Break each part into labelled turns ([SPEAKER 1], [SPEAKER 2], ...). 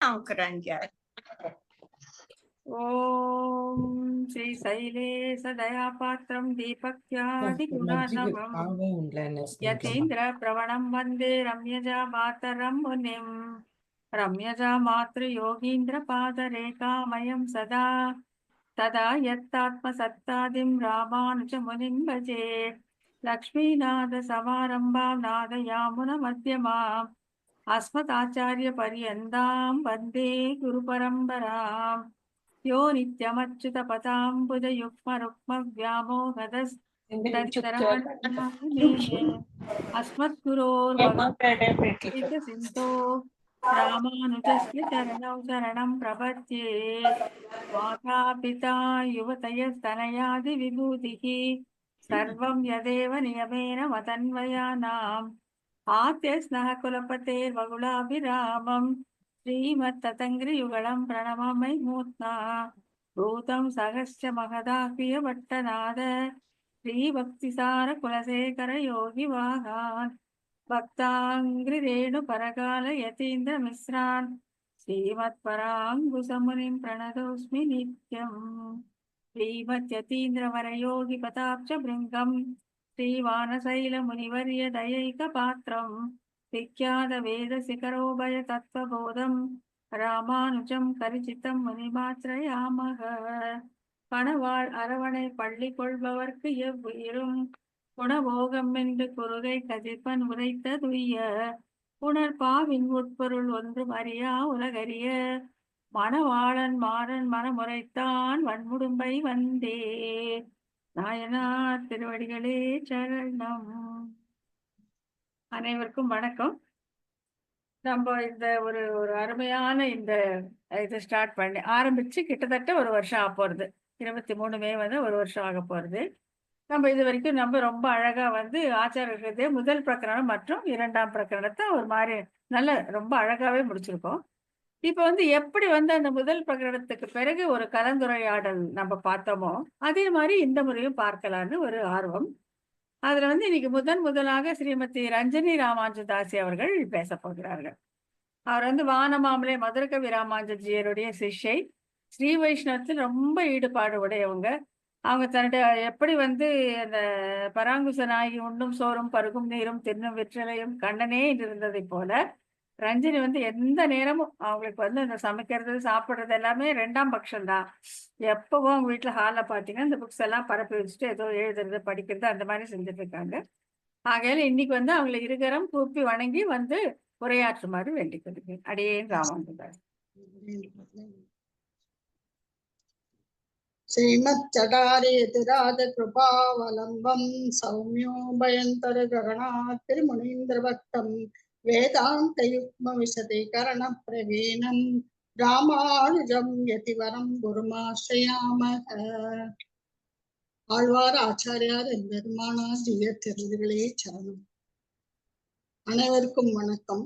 [SPEAKER 1] अंकुरंजन। ओम श्री शैलेश दया पात्रम दीपक्यादि गुणार्णवम् यतीन्द्र प्रवणं वंदे रम्यजा मातरं मुनिं रम्यजा मातृ योगीन्द्र पादरेखामयं सदा तदा यत्तात्मसत्तादिं रामानुज मुनिं भजे लक्ष्मीनाथ समारंभां नादयामुनमध्यमाम् अस्मदाचार्यपर्यन्तां वन्दे गुरुपरम्पराम् यो नित्यमच्युतपदाम्बुजयुग्मरुक्मव्यामोहदस्तदितराणि अस्मद्गुरोर्भगवतो रामानुजस्य चरणौ शरणं प्रपद्ये माता पिता युवतयस्तनयादिविभूतिः सर्वं यदेव नियमेन मतन्वयानाम् आद्यस्नः कुलपतेर्वगुलाभिरामम् श्रीमत्ततङ्घ्रियुगलं प्रणमामि मूर्त्ना भूतं सहस्र महदाह्वयभट्टनाद श्रीभक्तिसार कुलशेखर योगिवाहान् भक्ताङ्घ्रिरेणुपरकाल यतीन्द्रमिश्रान् श्रीमत्पराङ्कुशमुनिं प्रणतोऽस्मि नित्यम् श्रीमद्यतीन्द्रवरयोगिपदाब्जभृङ्गम् श्रीवानशैलमुनिवर्य दयैकपात्रम् विख्यातवेदशिखरोभयतत्त्वबोधम् रामानुजं करिचितं मुनिमात्रयामः பணவாள் அரவணை பள்ளி கொள்பவர்க்கு எவ்வுயிரும் குணபோகம் என்று குறுகை கதிர்பன் உரைத்த துய்ய புனர்பாவின் உட்பொருள் ஒன்றும் அறியா உலகறிய மணவாளன் மாறன் மனமுறைத்தான் வன்முடும்பை வந்தே நாயனார் திருவடிகளே சரணம். அனைவருக்கும் வணக்கம். நம்ம இந்த ஒரு அருமையான இந்த இது ஸ்டார்ட் பண்ணி ஆரம்பிச்சு கிட்டத்தட்ட ஒரு வருஷம் ஆக போகிறது. 23 மே வந்து ஒரு வருஷம் ஆக போகிறது. நம்ம இது வரைக்கும் நம்ம ரொம்ப அழகா வந்து ஆச்சாரியர்களே முதல் பிரகரணம் மற்றும் 2ஆம் பிரகரணத்தை ஒரு மாதிரி நல்ல ரொம்ப அழகாவே முடிச்சிருக்கோம். இப்போ வந்து எப்படி வந்து அந்த முதல் பிரகரணத்துக்கு பிறகு ஒரு கலந்துரையாடல் நம்ம பார்த்தோமோ அதே மாதிரி இந்த முறையும் பார்க்கலான்னு ஒரு ஆர்வம். அதுல வந்து இன்னைக்கு முதலாக ஸ்ரீமதி ரஞ்சனி ராமானுஜதாசி அவர்கள் பேச போகிறார்கள். அவர் வந்து வானமாமலை மதுரகவி ராமானுஜியருடைய சிஷ்யை, ஸ்ரீ வைஷ்ணவத்தில் ரொம்ப ஈடுபாடு உடையவங்க. அவங்க தன்னுடைய எப்படி வந்து அந்த பராங்குசனாகி உண்ணும் சோறும் பருகும் நீரும் தின்னும் வெற்றிலையும் கண்ணனே இருந்ததை போல ரஞ்சினி வந்து எந்த நேரமும் அவங்களுக்கு வந்து அந்த சமைக்கிறது சாப்பிட்றது எல்லாமே 2ஆம் பட்சம் தான். எப்பவும் அவங்க வீட்டில் ஹாலில் பார்த்தீங்கன்னா இந்த புக்ஸ் எல்லாம் பரப்பி வச்சுட்டு ஏதோ எழுதுறது படிக்கிறது அந்த மாதிரி செஞ்சுட்டு இருக்காங்க. ஆகையால இன்னைக்கு வந்து அவங்களை இருகரம் கூப்பி வணங்கி வந்து உரையாற்றுமாறு வேண்டிக் அடியேன் ராமானுஜதாஸ்.
[SPEAKER 2] श्रीमच्चटारेतिराज कृपावलम्बं सौम्यो भयंतर गगणात् त्रिमुनीन्द्रभक्तं वेदान्तयुग्मविशदीकरणप्रवीणं रामानुजं यतिवरं गुरुमाश्रयामः. ஆழ்வார் ஆச்சாரியார் எம்பெருமானார் திவ்ய திருவடிகளே சரணம். அனைவருக்கும் வணக்கம்.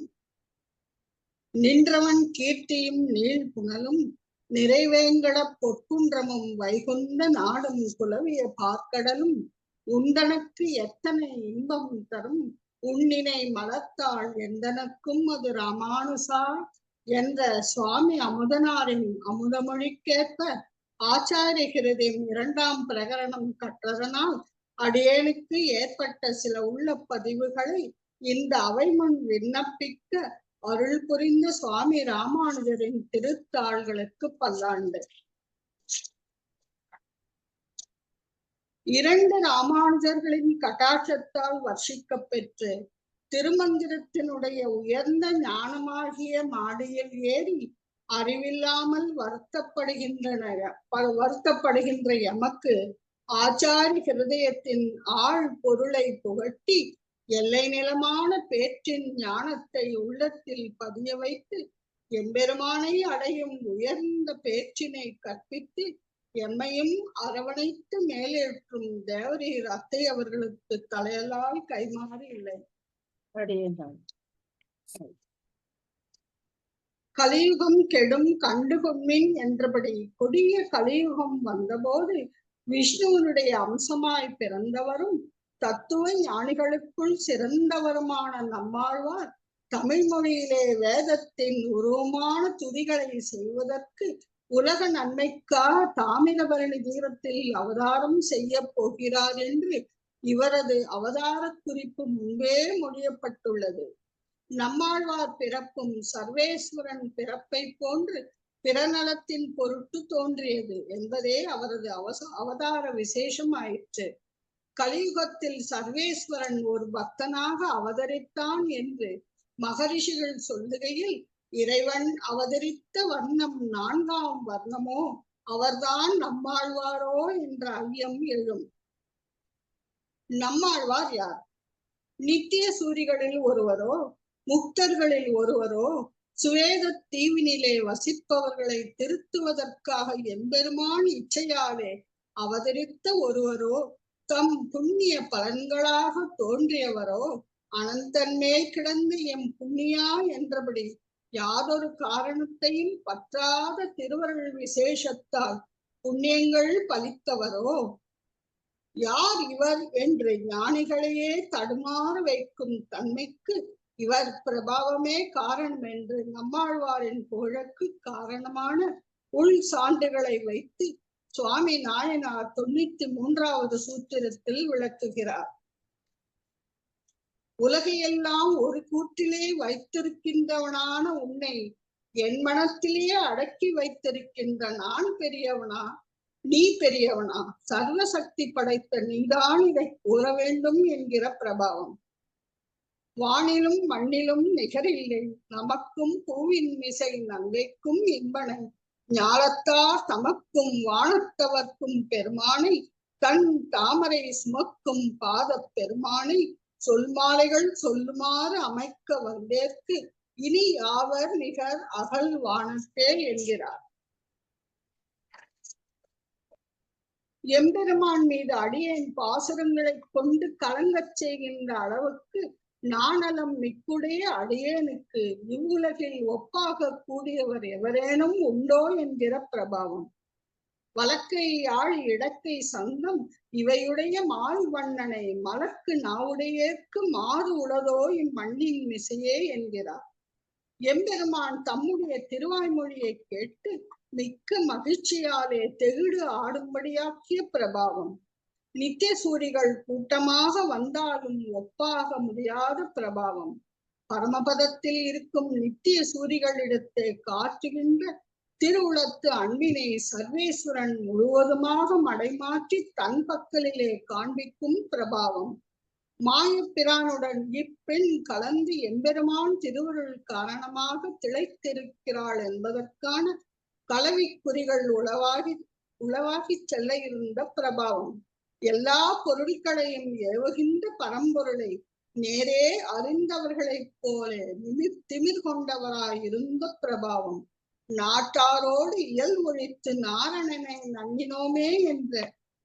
[SPEAKER 2] நின்றவன் கீர்த்தியும் நீள் புனலும் நிறைவேங்கட பொற்குன்றமும் வைகுந்த நாடும் குலவிய பார்க்கடலும் உண்டனக்கு எத்தனை இன்பம் தரும் உன்னினை மலர்த்தாள் எந்தனக்கும் அது ராமானுசா என்ற சுவாமி அமுதனாரின் அமுதமொழிக்கேற்ப ஆச்சாரிய ஹிருதயம் 2ஆம் பிரகரணம் கற்றதனால் அடியேனுக்கு ஏற்பட்ட சில உள்ள பதிவுகளை இந்த அவை முன் விண்ணப்பிக்க அருள் புரிந்த சுவாமி ராமானுஜரின் திருத்தாள்களுக்கு பல்லாண்டு. 2 ராமானுஜர்களின் கட்டாட்சத்தால் வர்ஷிக்க பெற்று திருமந்திரத்தினுடைய உயர்ந்த ஞானமாகிய மாடியில் ஏறி அறிவில்லாமல் வருத்தப்படுகின்ற எமக்கு ஆச்சாரிய ஹிருதயத்தின் ஆழ் பொருளை புகட்டி எல்லை நிலமான பேற்றின் ஞானத்தை உள்ளத்தில் பதிய வைத்து எம்பெருமானை அடையும் உயர்ந்த பேச்சினை கற்பித்து எம்மையும் அரவணைத்து மேலேற்றும் தேவரீர் அத்தை அவர்களுக்கு தலையலால் கைமாறி இல்லை. கலியுகம் கெடும் கண்டுகொம்மின் என்றபடி கொடிய கலியுகம் வந்தபோது விஷ்ணுவனுடைய அம்சமாய் பிறந்தவரும் தத்துவ ஞானிகளுக்குள் சிறந்தவருமான நம்மாழ்வார் தமிழ் மொழியிலே வேதத்தின் உருவமான துதிகளை செய்வதற்கு உலக நன்மைக்காக தாமிரபரணி தீரத்தில் அவதாரம் செய்ய போகிறார் என்று இவரது அவதார குறிப்பு முன்பே மொழியப்பட்டுள்ளது. நம்மாழ்வார் பிறப்பும் சர்வேஸ்வரன் பிறப்பை போன்று பிறநலத்தின் பொருட்டு தோன்றியது என்பதே அவரது அவதார விசேஷம் ஆயிற்று. கலியுகத்தில் சர்வேஸ்வரன் ஒரு பக்தனாக அவதரித்தான் என்று மகரிஷிகள் சொல்லுகையில் இறைவன் அவதரித்த வர்ணம் 4ஆம் வர்ணமோ அவர்தான் நம்மாழ்வாரோ என்ற ஐயம் எழும். நம்மாழ்வார் யார்? நித்திய சூரிகளில் ஒருவரோ, முக்தர்களில் ஒருவரோ, சுவேத தீவினிலே வசிப்பவர்களை திருத்துவதற்காக எம்பெருமான் இச்சையாலே அவதரித்த ஒருவரோ, தம் புண்ணிய பலன்களாக தோன்றியவரோ, அனந்தன்மே கிடந்து எம் புண்ணியா என்றபடி யாதொரு காரணத்தையும் பற்றாத திருவருள் விசேஷத்தால் புண்ணியங்கள் பலித்தவரோ? யார் இவர் என்று ஞானிகளையே தடுமாற வைக்கும் தன்மைக்கு இவர் பிரபாவமே காரணம் என்று நம்மாழ்வாரின் புகழுக்கு காரணமான உள் சான்றுகளை வைத்து சுவாமி நாயனார் 93வது சூத்திரத்தில் விளக்குகிறார். உலகையெல்லாம் ஒரு கூட்டிலே வைத்திருக்கின்றவனான உன்னை என் மனத்திலேயே அடக்கி வைத்திருக்கின்ற நான் பெரியவனா, நீ பெரியவனா? சர்வசக்தி படைத்த நீதான் இதை கூற வேண்டும் என்கிற பிரபாவம். வானிலும் மண்ணிலும் நிகரில்லை, நமக்கும் பூவின் மிசை நங்கைக்கும் இன்பனை, ஞாலத்தார் தமக்கும் வானத்தவர்க்கும் பெருமானை, தன் தாமரை சுமக்கும் பாத பெருமானை சொல்மாலைகள் சொல்லுமாறு அமைக்க வந்தேற்கு இனி யாவர் நிகர் அகல் வானத்தே என்கிறார். எம்பெருமான் மீது அடியேன் பாசுரங்களை கொண்டு கலங்கச் செய்கின்ற அளவுக்கு நாணலம் மிக்குடைய அடியேனுக்கு இவ்வுலகில் ஒப்பாக கூடியவர் எவரேனும் உண்டோ என்கிற பிரபாவம். வலக்கை யாழ் இடக்கை சங்கம் இவையுடைய மால் வண்ணனை மலக்கு நாவுடையேற்கு மாறு உளதோ இம்மண்ணின் மிசையே என்கிறார். எம்பெருமான் தம்முடைய திருவாய்மொழியை கேட்டு மிக்க மகிழ்ச்சியாலே தெகிடு ஆடும்படியாக்கிய பிரபாவம். நித்திய சூரிகள் கூட்டமாக வந்தாலும் ஒப்பாக முடியாத பிரபாவம். பரமபதத்தில் இருக்கும் நித்திய சூரிகளிடத்தை காட்டுகின்ற திருவுளத்து அன்பினை சர்வேஸ்வரன் முழுவதுமாக மடைமாற்றி தன் பக்கலிலே காண்பிக்கும் பிரபாவம். மாயப்பிரானுடன் இப்பெண் கலந்து எம்பெருமான் திருவருள் காரணமாக திளைத்திருக்கிறாள் என்பதற்கான கலவிக்குறிகள் உளவாகி செல்ல இருந்த பிரபாவம். எல்லா பொருட்களையும் ஏவுகின்ற பரம்பொருளை நேரே அறிந்தவர்களைப் போல திமிர் கொண்டவராயிருந்த பிரபாவம். நாட்டாரோடு இயல் ஒழித்து நாரணனை நன்னினோமே என்ற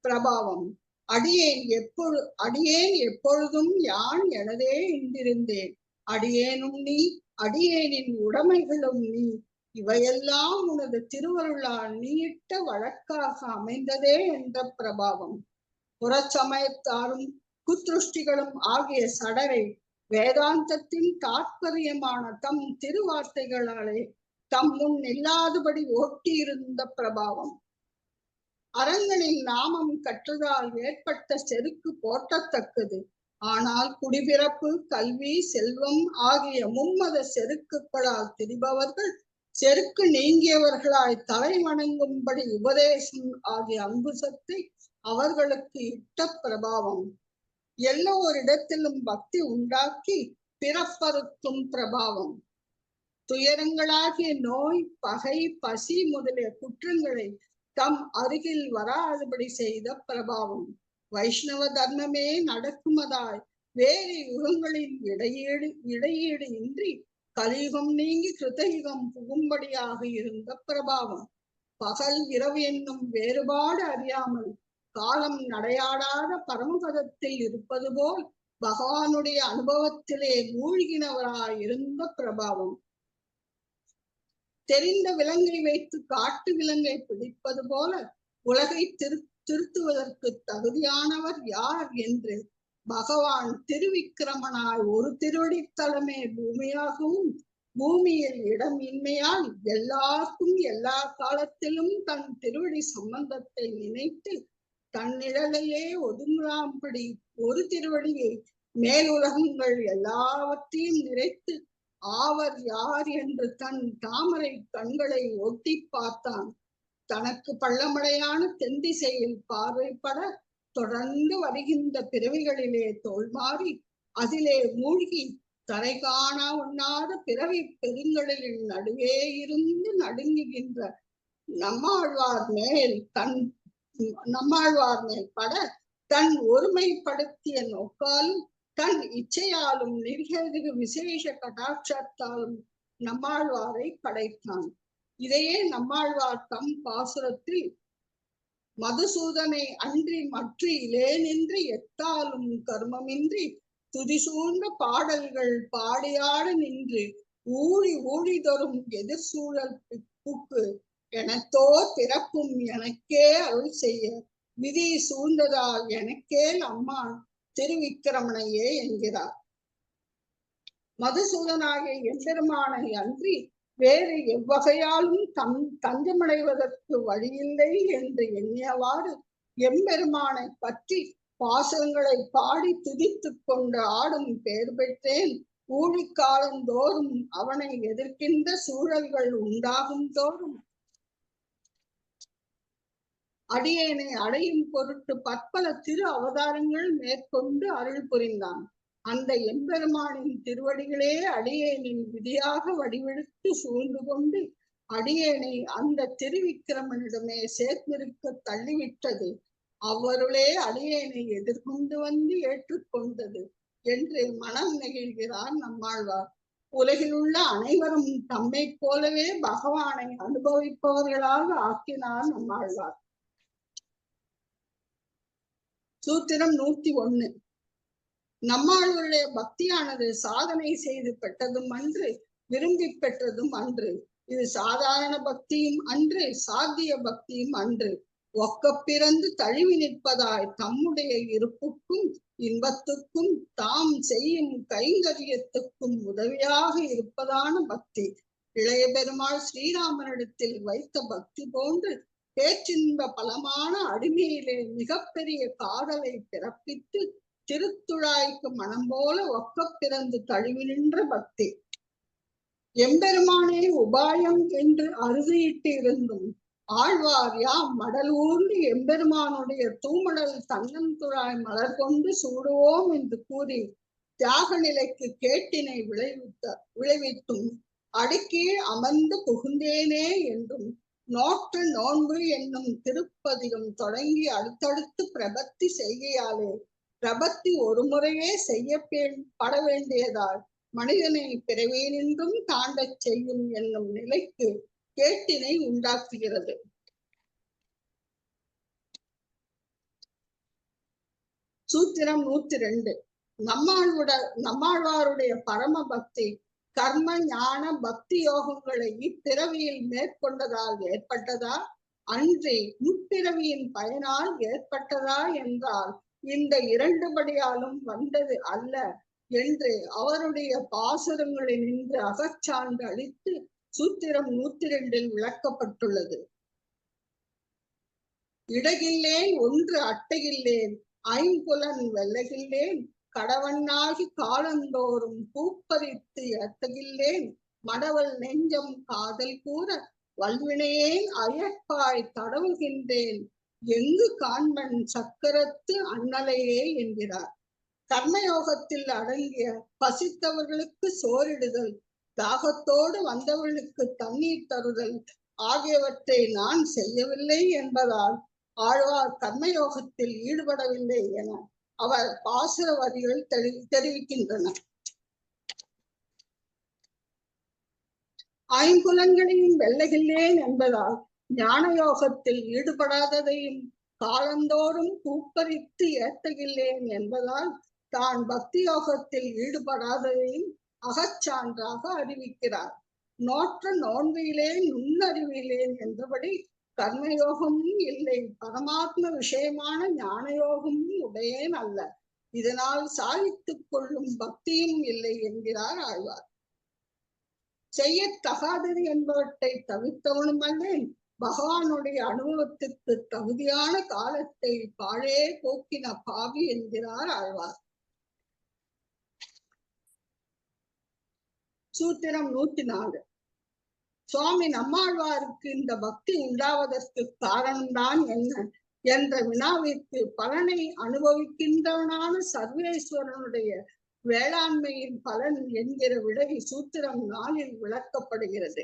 [SPEAKER 2] பிரபாவம். அடியேன் எப்பொழுதும் யான் எனதே என்றிருந்தேன், அடியேனும் நீ, அடியேனின் உடைமைகளும் நீ, இவையெல்லாம் உனது திருவருளால் நீயிட்ட வழக்காக அமைந்ததே என்ற பிரபாவம். புறச்சமயத்தாரும் குத்ருஷ்டிகளும் ஆகிய சடரை வேதாந்தத்தின் தாற்பயமான தம் திருவார்த்தைகளாலே தம் முன் இல்லாதபடி ஓட்டியிருந்த பிரபாவம். அரங்கனின் நாமம் கற்றதால் ஏற்பட்ட செருக்கு போற்றத்தக்கது. ஆனால் குடிபிறப்பு, கல்வி, செல்வம் ஆகிய மும்மத செருக்குகளால் திரிபவர்கள் செருக்கு நீங்கியவர்களாய் தலை வணங்கும்படி உபதேசம் ஆகிய அங்குசத்தை அவர்களுக்கு இட்ட பிரபாவம். எல்லோரிடத்திலும் பக்தி உண்டாக்கி பிறப்பறுக்கும் பிரபாவம். துயரங்களாகிய நோய், பகை, பசி முதலிய குற்றங்களை தம் அருகில் வராதபடி செய்த பிரபாவம். வைஷ்ணவ தர்மமே நடக்குமதாய் வேறு யுகங்களின் இடையீடு இன்றி கலியுகம் நீங்கி கிருதயுகம் புகும்படியாக இருந்த பிரபாவம். பகல் இரவு என்னும் வேறுபாடு அறியாமல் காலம் நடையாடாத பரமபதத்தில் இருப்பது போல் பகவானுடைய அனுபவத்திலே மூழ்கினவராயிருந்த பிரபாவம். தெரிந்த விலங்கை வைத்து காட்டு விலங்கை பிடிப்பது போல உலகை திருத்துவதற்கு தகுதியானவர் யார் என்று பகவான் திருவிக்கிரமனாய் ஒரு திருவடித்தலமே பூமியாகவும் பூமியில் இடம் இன்மையால் எல்லாருக்கும் எல்லா காலத்திலும் தன் திருவடி சம்பந்தத்தை நினைத்து தன் நிழலையே ஒதுங்காம்படி ஒரு திருவடியை மேலுலகங்கள் எல்லாவற்றையும் நிறைத்து ஆவர் யார் என்று தன் தாமரை கண்களை ஒட்டி பார்த்தான். தனக்கு பள்ளமடையான தென்திசையில் பார்வைப்பட தொடர்ந்து வருகின்ற பிறவிகளிலே தோல்மாறி அதிலே மூழ்கி தரை காண உண்ணாத பிறவி பெருங்கடலின் நடுவே இருந்து நடுங்குகின்ற நம்மாழ்வார் மேல் பட தன் ஒருமைப்படுத்திய நோக்காலும் தன் இச்சையாலும் நிர்ஹேதுக விசேஷ கடாட்சத்தாலும் நம்மாழ்வாரை படைத்தான். இதையே நம்மாழ்வார் தம் பாசுரத்தில் மதுசூதனை அன்றி மற்ற இலேனின்றி எத்தாலும் கர்மமின்றி துதிசூழ்ந்த பாடல்கள் பாடியாட நின்று ஊழி ஊழி தரும் எதிர்சூழல் புக்கு எனத்தோ பிறப்பும் எனக்கே அருள் செய்ய விதி சூழ்ந்ததால் எனக்கே அம்மான் திருவிக்கிரமனையே என்கிறார். மதுசூதனாகிய எம்பெருமானை அன்றி வேறு எவ்வகையாலும் தஞ்சமடைவதற்கு வழியில்லை என்று எண்ணியவாறு எம்பெருமானை பற்றி பாசங்களை பாடி துதித்துக் கொண்டு ஆடும் பேர் பெற்றேன். ஊழிக்காலந்தோறும் அவனை எதிர்க்கின்ற சூழல்கள் உண்டாகும் தோறும் அடியேனை அடையும் பொருட்டு பற்பல திரு அவதாரங்கள் மேற்கொண்டு அருள் புரிந்தான். அந்த எம்பெருமானின் திருவடிகளே அடியேனின் விதியாக வடிவெடுத்து சூழ்ந்து கொண்டு அடியேனை அந்த திருவிக்கிரமனிடமே சேர்த்திருக்க தள்ளிவிட்டது. அவருளே அடியேனை எதிர்கொண்டு வந்து ஏற்றுக்கொண்டது என்று மனம் நெகிழ்கிறார் நம்மாழ்வார். உலகில் உள்ள அனைவரும் தம்மை போலவே பகவானை அனுபவிப்பவர்களாக ஆக்கினார் நம்மாழ்வார். சூத்திரம் 101. நம்மாழ்வாருடைய பக்தியானது சாதனை செய்து பெற்றதும் அன்று, விரும்பி பெற்றதும் அன்று. இது சாதாரண பக்தியும் அன்று, சாத்திய பக்தியும் அன்று. ஒக்க பிறந்து தழுவி நிற்பதாய் தம்முடைய இருப்புக்கும் இன்பத்துக்கும் தாம் செய்யும் கைங்கரியத்துக்கும் உதவியாக இருப்பதான பக்தி. இளைய பெருமாள் ஸ்ரீராமனிடத்தில் வைத்த பக்தி போன்று பேச்சின்ப பலமான அடிமையிலே மிகப்பெரிய காதலை பிறப்பித்து திருத்துழாய்க்கு மனம் போல ஒக்க பிறந்து தழுவி நின்ற பக்தி. எம்பெருமானே உபாயம் என்று அறுதியிட்டு இருந்தும் ஆழ்வார் யாம் மடல் ஊர்ந்து எம்பெருமானுடைய தூமடல் தன்னந்துழாய் மலர் கொண்டு சூடுவோம் என்று கூறி தியாக நிலைக்கு கேட்டினை விளைவித்தும் அடுக்கீழ் அமர்ந்து புகுந்தேனே என்றும் நோற்ற நோன்பு என்னும் திருப்பதிகம் தொடங்கி அடுத்தடுத்து பிரபத்தி செய்கையாலே பிரபத்தி ஒரு முறையே செய்யப்பட வேண்டியதால் மனிதனை பிறவியினின்றும் தாண்டச் செய்யும் என்னும் நிலைக்கு கேட்டினை உண்டாக்குகிறது. சூத்திரம் 102. நம்மாழ்வாருடைய பரம பக்தி கர்ம ஞான பக்தி யோகங்களை இப்பிறவியில் மேற்கொண்டதால் ஏற்பட்டதா அன்றி முப்பிறவியின் பயனால் ஏற்பட்டதா என்றால் இந்த இரண்டுபடியாலும் வந்தது அல்ல என்று அவருடைய பாசுரங்களில் நின்று அகச்சான்று அளித்து சூத்திரம் 102 விளக்கப்பட்டுள்ளது. இடகில்லேன் ஒன்று அட்டையில்லேன் ஐம்புலன் வெல்லகில்லேன் கடவண்ணாகி காலந்தோறும் பூப்பறித்து ஏத்தகில்லேன் மடவல் நெஞ்சம் காதல் கூற வல்வினையேன் அயற்பாய் தடவுகின்றேன் எங்கு காண்பன் சக்கரத்து அண்ணலையே என்கிறார். கர்மயோகத்தில் அடங்கிய பசித்தவர்களுக்கு சோறிடுதல், தாகத்தோடு வந்தவர்களுக்கு தண்ணீர் தருதல் ஆகியவற்றை நான் செய்யவில்லை என்பதால் ஆழ்வார் கர்மயோகத்தில் ஈடுபடவில்லை என அவர் பாசுர வரிகள் தெரிவிக்கின்றன. ஐம்புலன்களையும் வெல்லகில்லேன் என்பதால் ஞான யோகத்தில் ஈடுபடாததையும் காலந்தோறும் பூப்பறித்து ஏத்தகில்லேன் என்பதால் தான் பக்தி யோகத்தில் ஈடுபடாததையும் அகச்சான்றாக அறிவிக்கிறார். நோற்ற நோன்பிலேன் நுண்ணறிவிலேன் என்றபடி கர்மயோகமும் இல்லை, பரமாத்ம விஷயமான ஞான யோகமும் உடையேன் அல்ல. இதனால் சாதித்துக் கொள்ளும் பக்தியும் இல்லை என்கிறார் ஆழ்வார். செய்யத்தகாதது என்பவற்றை தவிர்த்தவனும் அல்லேன், பகவானுடைய அனுபவத்திற்கு தகுதியான காலத்தை பாழே போக்கின பாவி என்கிறார் ஆழ்வார். சூத்திரம் 104. சுவாமி நம்மாழ்வாருக்கு இந்த பக்தி உண்டாவதற்கு காரணம்தான் என்ன என்ற வினாவிற்கு பலனை அனுபவிக்கின்றவனான சர்வேஸ்வரனுடைய வேளாண்மையின் பலன் என்கிற விடை சூத்திரம் 4 விளக்கப்படுகிறது.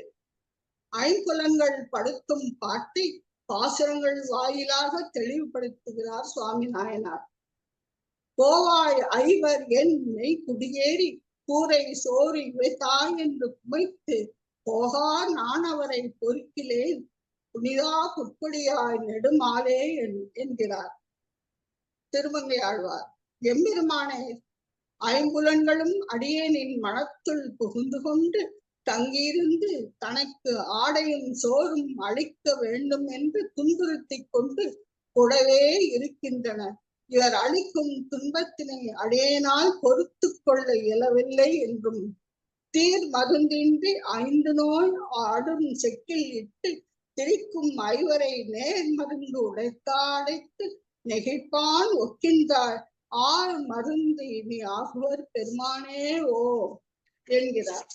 [SPEAKER 2] ஐம்புலன்கள் படுத்தும் பாட்டை பாசுரங்கள் வாயிலாக தெளிவுபடுத்துகிறார் சுவாமி நாயனார். கோவாய் ஐவர் என் மெய் குடியேறி கூரை சோறு இவைத்தாய் என்று குமைத்து போகார் நான் அவரை பொறுக்கிலேன் புனிதா புட்படியாய் நெடுமாலே என்கிறார் திருமங்கை ஆழ்வார். எம்பெருமானே, ஐம்புலன்களும் அடியேனின் மனத்துள் புகுந்து கொண்டு தங்கியிருந்து தனக்கு ஆடையும் சோறும் அளிக்க வேண்டும் என்று துன்புறுத்தி கொண்டு கூடவே இருக்கின்றன. இவர் அளிக்கும் துன்பத்தினை அடியேனால் பொறுத்து கொள்ள இயலவில்லை என்றும், தீர் மருந்தின்றி 5 நோய் ஆடும் செக்கில் இட்டு திரிக்கும் ஐவரை நேர் மருந்து உடைத்தாடைத்து நெகிழ்ப்பான் ஒக்கின்றார் ஆள் மருந்து இனி ஆகுவர் பெருமானே ஓ என்கிறார்.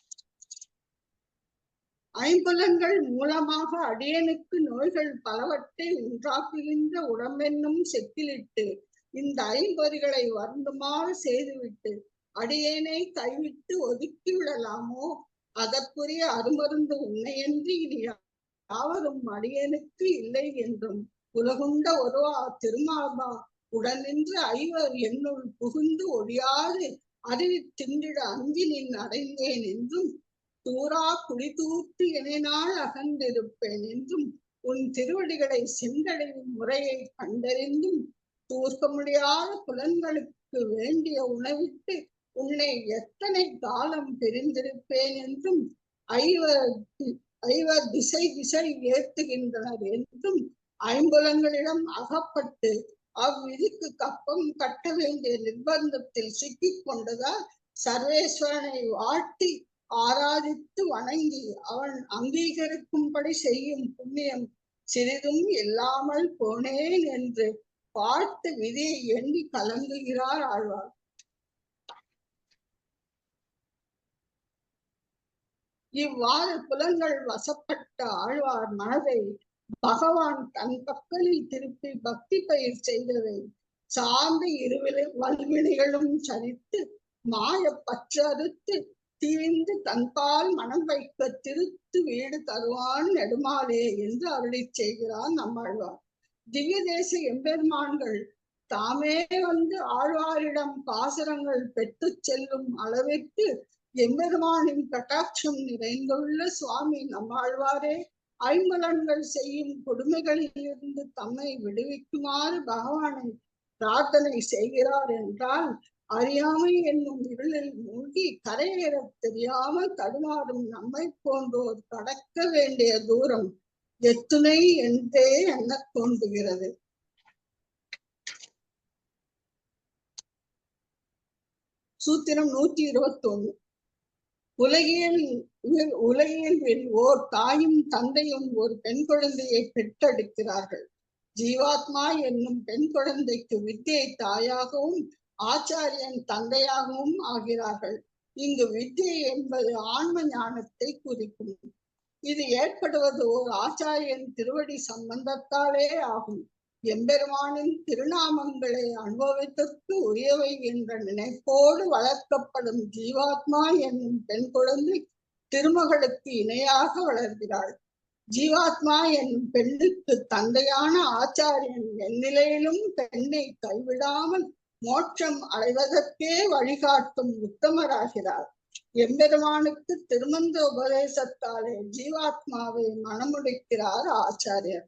[SPEAKER 2] ஐம்புலன்கள் மூலமாக அடியனுக்கு நோய்கள் பலவற்றை உண்டாக்குகின்ற உடம்பென்னும் செக்கிலிட்டு இந்த ஐம்பொறிகளை வருந்துமாறு செய்துவிட்டு அடியேனை கைவிட்டு ஒதுக்கி விடலாமோ? அதற்குரிய அருமருந்து உன்னையன்றி இனி யாவரும் அடியேனுக்கு இல்லை என்றும், உலகுண்ட ஒருவா திருமாபா உடனின்று ஐவர் என்னுள் புகுந்து ஒழியாது அருவி திண்டிட அங்கி நின் அடைந்தேன் என்றும், தூரா குடி தூர்த்து எனால் அகன்றிருப்பேன் என்றும், உன் திருவடிகளை சென்றடையும் முறையை கண்டறிந்தும், தூர்க்க முடியாத புலன்களுக்கு வேண்டிய உணவிட்டு உன்னை எத்தனை காலம் பிரிந்திருப்பேன் என்றும், ஐவர் திசை திசை ஏற்றுகின்றனர் என்றும், ஐம்புலன்களிடம் அகப்பட்டு அவ்விதிக்கு கப்பம் கட்ட வேண்டிய நிர்பந்தத்தில் சிக்கிக் கொண்டதால் சர்வேஸ்வரனை வாழ்த்தி ஆராதித்து வணங்கி அவன் அங்கீகரிக்கும்படி செய்யும் புண்ணியம் சிறிதும் இல்லாமல் போனேன் என்று பார்த்து விதியை எண்ணி கலங்குகிறார் ஆழ்வார். இவ்வாறு புலன்கள் வசப்பட்ட ஆழ்வார் மனதை பகவான் தன் பக்கலில் திருப்பி பக்தி பயிர் செய்ததை சார்ந்த வல்வினைகளும் சரித்து மாய பற்றறுத்து தீர்ந்து தன்பால் மனம் வைக்க திருத்து வீடு தருவான் நெடுமாலே என்று அருளி செய்கிறார் நம்மாழ்வார். திவ்ய தேச எம்பெருமான்கள் தாமே வந்து ஆழ்வாரிடம் பாசுரங்கள் பெற்று செல்லும் அளவிற்கு எம்பெருமானின் கட்டாட்சம் நிறைந்துள்ள சுவாமி நம்மாழ்வாரே ஐம்பலன்கள் செய்யும் கொடுமைகளில் இருந்து தம்மை விடுவிக்குமாறு பகவானை பிரார்த்தனை செய்கிறார் என்றால், அறியாமை என்னும் இருளில் மூழ்கி கரையேற தெரியாமல் தடுமாறும் நம்மை போன்றோர் கடக்க வேண்டிய தூரம் எத்துணை என்றே எண்ண தோன்றுகிறது. சூத்திரம் 121. உலகியல் ஓர் தாயும் தந்தையும் ஒரு பெண் குழந்தையை பெற்றெடுக்கிறார்கள். ஜீவாத்மா என்னும் பெண் குழந்தைக்கு வித்தியை தாயாகவும் ஆச்சாரியன் தந்தையாகவும் ஆகிறார்கள். இங்கு வித்தியை என்பது ஆன்ம ஞானத்தை குறிக்கும். இது ஏற்படுவது ஓர் ஆச்சாரியன் திருவடி சம்பந்தத்தாலே ஆகும். எம்பெருமானின் திருநாமங்களை அனுபவத்திற்கு உரியவை என்ற நினைப்போடு வளர்க்கப்படும் ஜீவாத்மா என்னும் பெண் குழந்தை திருமகளுக்கு இணையாக வளர்கிறாள். ஜீவாத்மா என்னும் பெண்ணுக்கு தந்தையான ஆச்சாரியன் எந்நிலையிலும் பெண்ணை கைவிடாமல் மோட்சம் அடைவதற்கே வழிகாட்டும் உத்தமராகிறார். எம்பெருமானுக்கு திருமந்த உபதேசத்தாலே ஜீவாத்மாவை மனமுடிக்கிறார் ஆச்சாரியர்.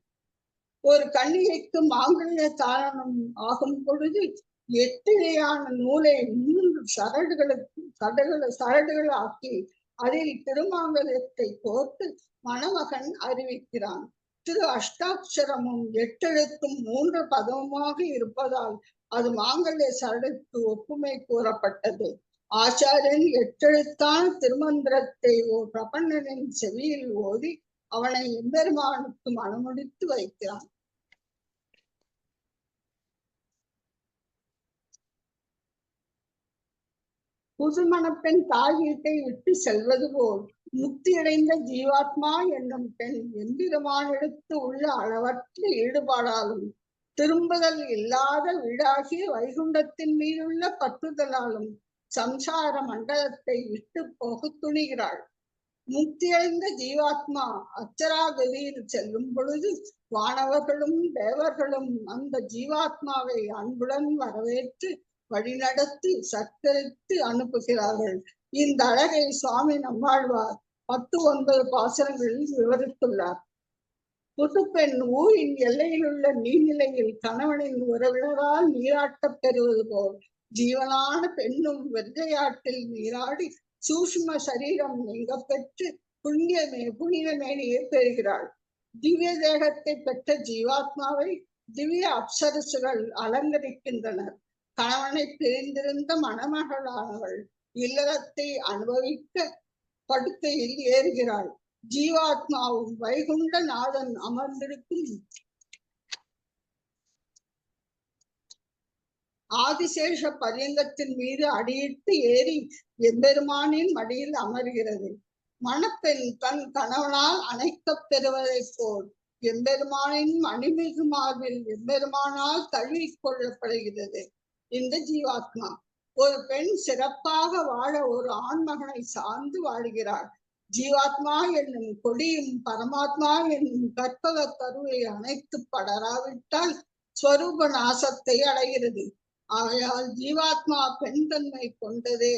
[SPEAKER 2] ஒரு கன்னிகைக்கு மாங்கல்ய தாரணம் ஆகும் பொழுது 8 இழையான நூலை 3 சரடுகள் ஆக்கி அதில் திருமாங்கல்யத்தை கோர்த்து மணமகன் அறிவிக்கிறான். திரு அஷ்டாட்சரமும் 8 எழுத்தும் 3 பதமுமாக இருப்பதால் அது மாங்கல்ய சரடுக்கு ஒப்புமை கூறப்பட்டது. ஆச்சாரியன் எட்டெழுத்தான திருமந்திரத்தை ஓர் பிரபன்னனின் செவியில் ஓதி அவனை எம்பெருமானுக்கு மனமுடித்து வைக்கிறான். புதுமணப்பெண் தாய் வீட்டை விட்டு செல்வது போல் முக்தியடைந்த ஜீவாத்மா என்னும் பெண் எம்பெருமானிடத்து உள்ள அளவற்ற ஈடுபாடாலும் திரும்புதல் இல்லாத வீடாகிய வைகுண்டத்தின் மீதுள்ள பற்றுதலாலும் சம்சார மண்டலத்தை விட்டு போக துணிகிறாள். முக்தியடைந்த ஜீவாத்மா அச்சராகதியில் செல்லும் பொழுது வானவர்களும் தேவர்களும் அந்த ஜீவாத்மாவை அன்புடன் வரவேற்று வழிநடத்தி சத்கரித்து அனுப்புகிறார்கள். இந்த அழகை சுவாமி நம்மாழ்வார் 10-9 பாசுரங்களில் விவரித்துள்ளார். புதுப்பெண் ஊரின் எல்லையில் உள்ள நீர்நிலையில் கணவனின் உறவினரால் நீராட்டப் பெறுவது போல் ஜீவனான பெண்ணும் வெள்ளையாட்டில் நீராடி சூஷ்ம சரீரம் நீங்க பெற்று புனித மேனியை பெறுகிறாள். திவ்ய தேகத்தை பெற்ற ஜீவாத்மாவை திவ்ய அப்சரசுகள் அலங்கரிக்கின்றனர். கணவனை பிரிந்திருந்த மணமகளானவள் இல்லறத்தை அனுபவிக்க படுக்கையில் ஏறுகிறாள். ஜீவாத்மாவும் வைகுண்ட நாதன் அமர்ந்திருக்கும் ஆதிசேஷ பரியங்கத்தின் மீது அடியிட்டு ஏறி எம்பெருமானின் மடியில் அமர்கிறது. மணப்பெண் தன் கணவனால் அணைக்கப் பெறுவதைப் போல் எம்பெருமானின் மணிமிகு மார்பில் எம்பெருமானால் தழுவி கொள்ளப்படுகிறது. இந்த ஜீவாத்மா ஒரு பெண் சிறப்பாக வாழ ஒரு ஆண்மகனை சார்ந்து வாழ்கிறாள். ஜீவாத்மா என்னும் கொடியும் பரமாத்மா என்னும் கற்பக கருவை அணைத்து படராவிட்டால் ஸ்வரூப நாசத்தை அடைகிறது. ஆகையால் ஜீவாத்மா பெண் தன்மை கொண்டதே.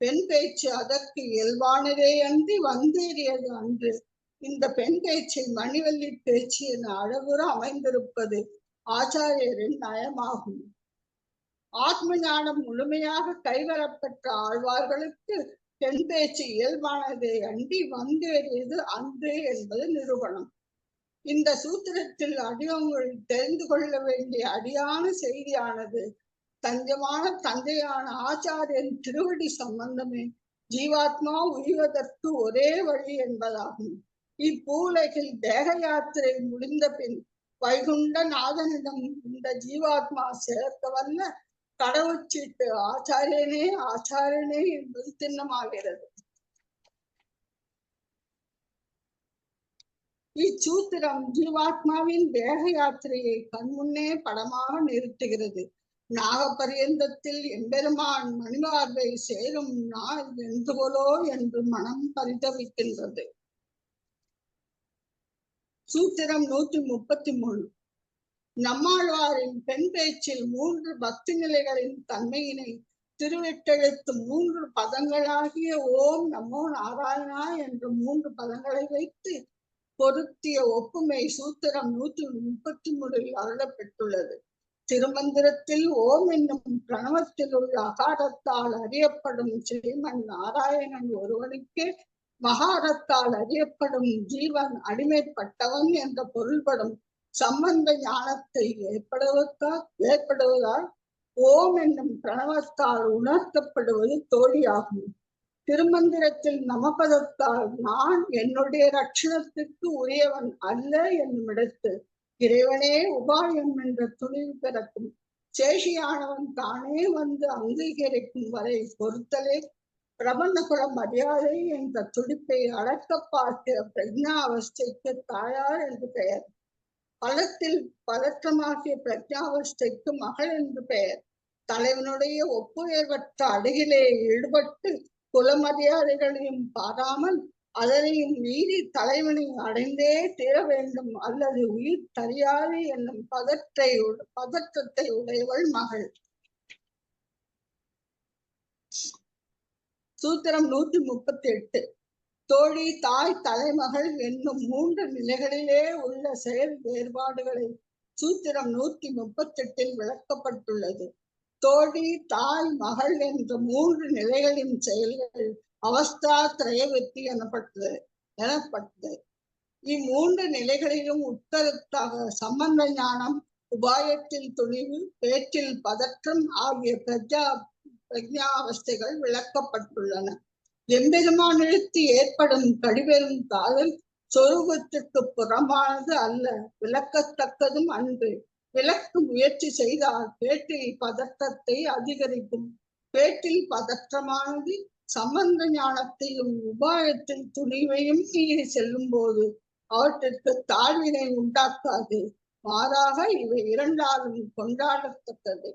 [SPEAKER 2] பெண் பேச்சு அதற்கு இயல்பானதே அன்றி வந்தேறியது அன்று. இந்த பெண் பேச்சை மணிவல்லி பேச்சு என அழகுற அமைந்திருப்பது ஆச்சாரியரின் நயமாகும். ஆத்ம ஞானம் முழுமையாக கைவரப்பெற்ற ஆழ்வார்களுக்கு பெண் பேச்சு இயல்பானதே அன்றி வந்தேறியது அன்று என்பது நிரூபணம். இந்த சூத்திரத்தில் அடியவங்கள் தெரிந்து கொள்ள வேண்டிய அடியான செய்தியானது தஞ்சமான தந்தையான ஆச்சாரியன் திருவடி சம்பந்தமே ஜீவாத்மா உய்வதற்கு ஒரே வழி என்பதாகும். இப்பூலகில் தேக யாத்திரை முடிந்த பின் வைகுண்ட நாதனிடம் இந்த ஜீவாத்மா சேர்க்க வல்ல கடவுச்சீட்டு ஆச்சாரியனே ஆச்சாரியனே என்பது திண்ணமாகிறது. இச்சூத்திரம் ஜீவாத்மாவின் தேக யாத்திரையை கண்முன்னே படமாக நிறுத்துகிறது. நாகபரியந்தத்தில் எம்பெருமான் மணிமார்பை சேரும் நாள் என்றுகொலோ என்று மனம் பரிதவிக்கின்றது. சூத்திரம் 133. நம்மாழ்வாரின் பெண் பேச்சில் 3 பக்தி நிலைகளின் தன்மையினை திருவெட்டெழுத்து 3 பதங்களாகிய ஓம் நமோ நாராயணா என்ற 3 பதங்களை வைத்து பொருத்திய ஒப்புமை சூத்திரம் 133 அருளப்பெற்றுள்ளது. திருமந்திரத்தில் ஓம் என்னும் பிரணவத்தில் உள்ள அகாரத்தால் அறியப்படும் ஸ்ரீமன் நாராயணன் ஒருவனுக்கே மகாரத்தால் அறியப்படும் ஜீவன் அடிமைப்பட்டவன் என்ற பொருள்படும் சம்பந்த ஞானத்தை ஏற்படுவதால் ஓம் என்னும் பிரணவத்தால் உணர்த்தப்படுவது தோழியாகும். திருமந்திரத்தில் நமபதத்தால் நான் என்னுடைய ரட்சணத்துக்கு உரியவன் அல்ல என்னுமிடத்து இறைவனே உபாயம் என்ற துணிவு பிறக்கும். சேஷியானவன் தானே வந்து அங்கீகரிக்கும் வரை பொறுத்தலே பிரபந்த குல மரியாதை என்ற துடிப்பை அடக்க பார்க்கிற பிரஜா அவஸ்தைக்கு தாயார் என்று பெயர். பலத்தில் பதற்றமாகிய பிரஜாவஸ்தைக்கு மகள் என்று பெயர். தலைவனுடைய ஒப்புயர்வற்ற அருகிலே ஈடுபட்டு குலமரியாதைகளையும் பாராமல் அதனையும் மீறி தலைவனை அடைந்தே தீர வேண்டும் அல்லது உயிர் தரியாது என்னும் பதற்றத்தை உடையவள் மகள். சூத்திரம் 138. தோழி தாய் தலைமகள் என்னும் 3 நிலைகளிலே உள்ள செயல் வேறுபாடுகளை சூத்திரம் 138 விளக்கப்பட்டுள்ளது. தோழி தாய் மகள் என்ற 3 நிலைகளின் செயல்கள் அவஸ்தா திரயவெத்தி எனப்பட்டது. இம்மூன்று நிலைகளிலும் உட்கருத்தாக சம்பந்த ஞானம் உபாயத்தில் துணிவு, பேச்சில் பதற்றம் ஆகிய பிரஜாவஸ்தைகள் விளக்கப்பட்டுள்ளன. எம்பெருமானிடத்து ஏற்படும் கடிபெறும் காதல் சொரூபத்திற்கு புறமானது அல்ல, விளக்கத்தக்கதும் அன்று. விளக்க முயற்சி செய்தால் பேட்டில் பதற்றத்தை அதிகரிக்கும். பேட்டில் பதற்றமானது சம்பந்த ஞானத்தையும் உபாயத்தில் துணிவையும் மீறி செல்லும் போது அவற்றிற்கு தாழ்வினை உண்டாக்காது. மாறாக இவை இரண்டாலும் கொண்டாடத்தக்கது.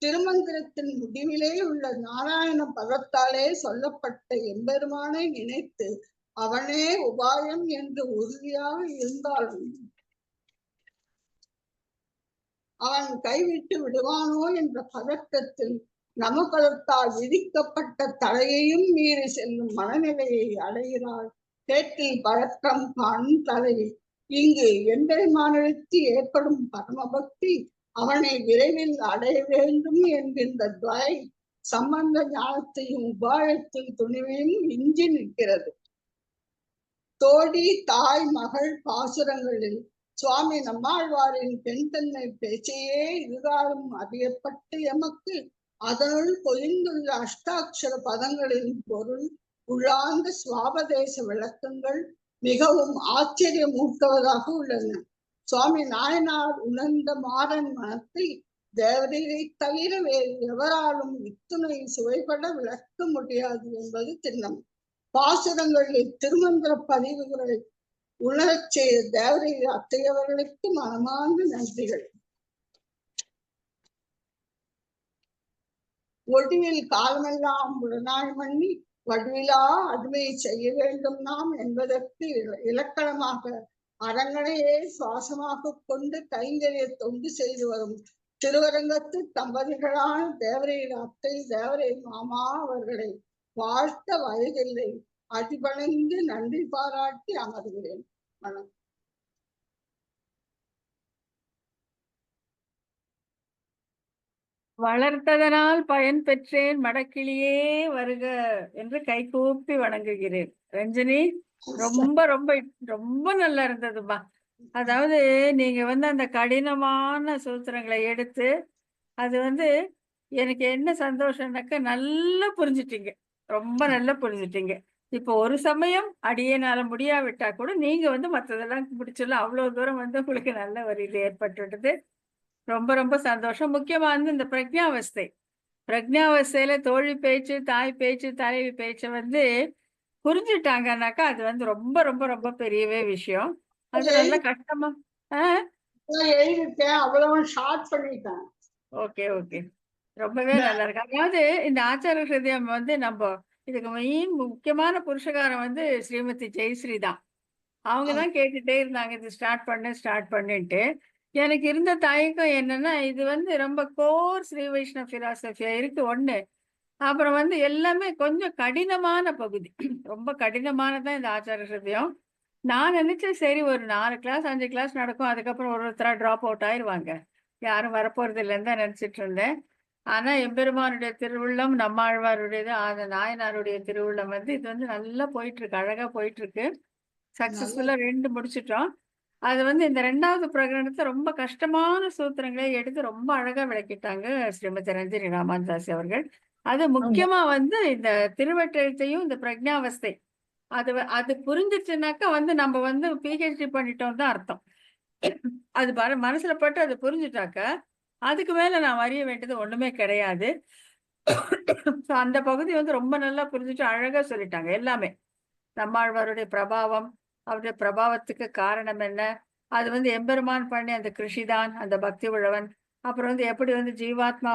[SPEAKER 2] திருமந்திரத்தின் முடிவிலே உள்ள நாராயண பதத்தாலே சொல்லப்பட்ட எம்பெருமானை நினைத்து அவனே உபாயம் என்று உறுதியாக இருந்தாலும் அவன் கைவிட்டு விடுவானோ என்ற பதட்டத்தில் நமபதத்தால் விதிக்கப்பட்ட தடையையும் மீறி செல்லும் மனநிலையை அடைகிறாள் கேட்டில் பழக்கம் காணும் தலைவி. இங்கு எம்பெருமானிடத்து ஏற்படும் பரமபக்தி அவனை விரைவில் அடைய வேண்டும் என்கின்ற துவை சம்பந்த ஞானத்தையும் உபாயத்தில் துணிவையும் இஞ்சி நிற்கிறது. தோடி தாய் மகள் பாசுரங்களில் சுவாமி நம்மாழ்வாரின் பெண் தன்மை பேச்சையே இதுகாலம் அறியப்பட்டு எமக்கு அதனுள் பொதிந்துள்ள அஷ்டாட்சர பதங்களின் பொருள் உள்ளார்ந்த சுவாபதேச விளக்கங்கள் மிகவும் ஆச்சரியமூட்டுவதாக உள்ளன. சுவாமி நாயனார் உணர்ந்த மாறன் மனத்தை தேவதையை தவிர வேறு எவராலும் இத்துணை சுவைபட விளக்க முடியாது என்பது திண்ணம். பாசுரங்களில் திருமந்திர பதிவுகளை உணரச் செய்த தேவதை அத்தையவர்களுக்கு மனமார்ந்த நன்றிகள். ஒடுவில் காலமெல்லாம் உடனாய் மண்ணி வடுவிலா அடிமையை செய்ய வேண்டும் நாம் என்பதற்கு இலக்கணமாக அரங்கனையே சுவாசமாக கொண்டு கைங்கரிய தொண்டு செய்து வரும் திருவரங்கத்து தம்பதிகளான தேவரையின் அத்தை தேவரை மாமா அவர்களை வாழ்த்த வயதில்லை. அடிபணிந்து நன்றி பாராட்டி அமர்கிறேன். வணக்கம்.
[SPEAKER 1] வளர்த்ததனால் பயன் பெற்றேன் மடக்கிளியே வருக என்று கைகூப்பி வணங்குகிறேன். ரஞ்சனி, ரொம்ப ரொம்ப ரொம்ப நல்லா இருந்ததுமா. அதாவது நீங்க அந்த கடினமான சூத்திரங்களை எடுத்து அது எனக்கு என்ன சந்தோஷம்னாக்க நல்லா புரிஞ்சுட்டீங்க, ரொம்ப நல்லா புரிஞ்சுட்டீங்க. இப்போ ஒரு சமயம் அடியேனால முடியாவிட்டா கூட நீங்க மற்றதெல்லாம் பிடிச்சலாம் அவ்வளவு தூரம் உங்களுக்கு நல்ல ஒரு இது ஏற்பட்டுடுது. ரொம்ப ரொம்ப சந்தோஷம். முக்கியமா இந்த பிரக்ஞாவஸ்தையில தோழி பேச்சு, தாய் பேச்சு, தலைவி பேச்சை புரிஞ்சுட்டாங்கன்னாக்கா அது ரொம்ப ரொம்ப ரொம்ப பெரியவே விஷயம். அது நல்ல கஷ்டமா
[SPEAKER 2] எழுதிட்டேன், அவ்வளவு ஷார்ட் பண்ணிட்டேன்.
[SPEAKER 1] ஓகே ஓகே, ரொம்பவே நல்லா இருக்கு. அதாவது இந்த ஆச்சார ஹிருதயம் நம்ம இதுக்கு மெயின் முக்கியமான புருஷகாரம் ஸ்ரீமதி ஜெயஸ்ரீ தான். அவங்கதான் கேட்டுட்டே இருந்தாங்க இது ஸ்டார்ட் பண்ணிட்டு. எனக்கு இருந்த தயக்கம் என்னன்னா, இது ரொம்ப கோர் ஸ்ரீ வைஷ்ணவ பிலாசபியா இருக்கு ஒண்ணு. அப்புறம் எல்லாமே கொஞ்சம் கடினமான பகுதி, ரொம்ப கடினமானதான் இந்த ஆச்சார ஹிருதயம். நான் நினைச்சேன் சரி ஒரு 4 கிளாஸ் 5 கிளாஸ் நடக்கும், அதுக்கப்புறம் ஒருத்தரா டிராப் அவுட் ஆயிடுவாங்க, யாரும் வரப்போறது இல்லைன்னு தான் நினைச்சிட்டு இருந்தேன். ஆனா எம்பெருமானுடைய திருவுள்ளம், நம்மாழ்வாருடையது, நாயனாருடைய திருவுள்ளம் இது நல்லா போயிட்டு இருக்கு, அழகா போயிட்டு இருக்கு. சக்சஸ்ஃபுல்லா 2 முடிச்சிட்டோம். அது இந்த 2வது பிரகடனத்தை ரொம்ப கஷ்டமான சூத்திரங்களை எடுத்து ரொம்ப அழகா விளக்கிட்டாங்க ஸ்ரீமதி ரஞ்சனி ராமாந்தாசி அவர்கள். அது முக்கியமா இந்த திருவட்டெழுத்தையும் இந்த பிரக்ஞாவஸ்தை அது புரிஞ்சிச்சுனாக்கா நம்ம பிஹெச்டி பண்ணிட்டோம் தான் அர்த்தம். அது மனசுல பட்டு அது புரிஞ்சுட்டாக்க அதுக்கு மேல நான் அறிய வேண்டியது ஒண்ணுமே கிடையாது. அந்த பகுதி ரொம்ப நல்லா புரிஞ்சுட்டு அழகா சொல்லிட்டாங்க எல்லாமே. நம்மாழ்வாருடைய பிரபாவம், அவருடைய பிரபாவத்துக்கு காரணம் என்ன, அது எம்பெருமான் பண்ணி அந்த கிருஷிதான், அந்த பக்தி உழவன், அப்புறம் எப்படி ஜீவாத்மா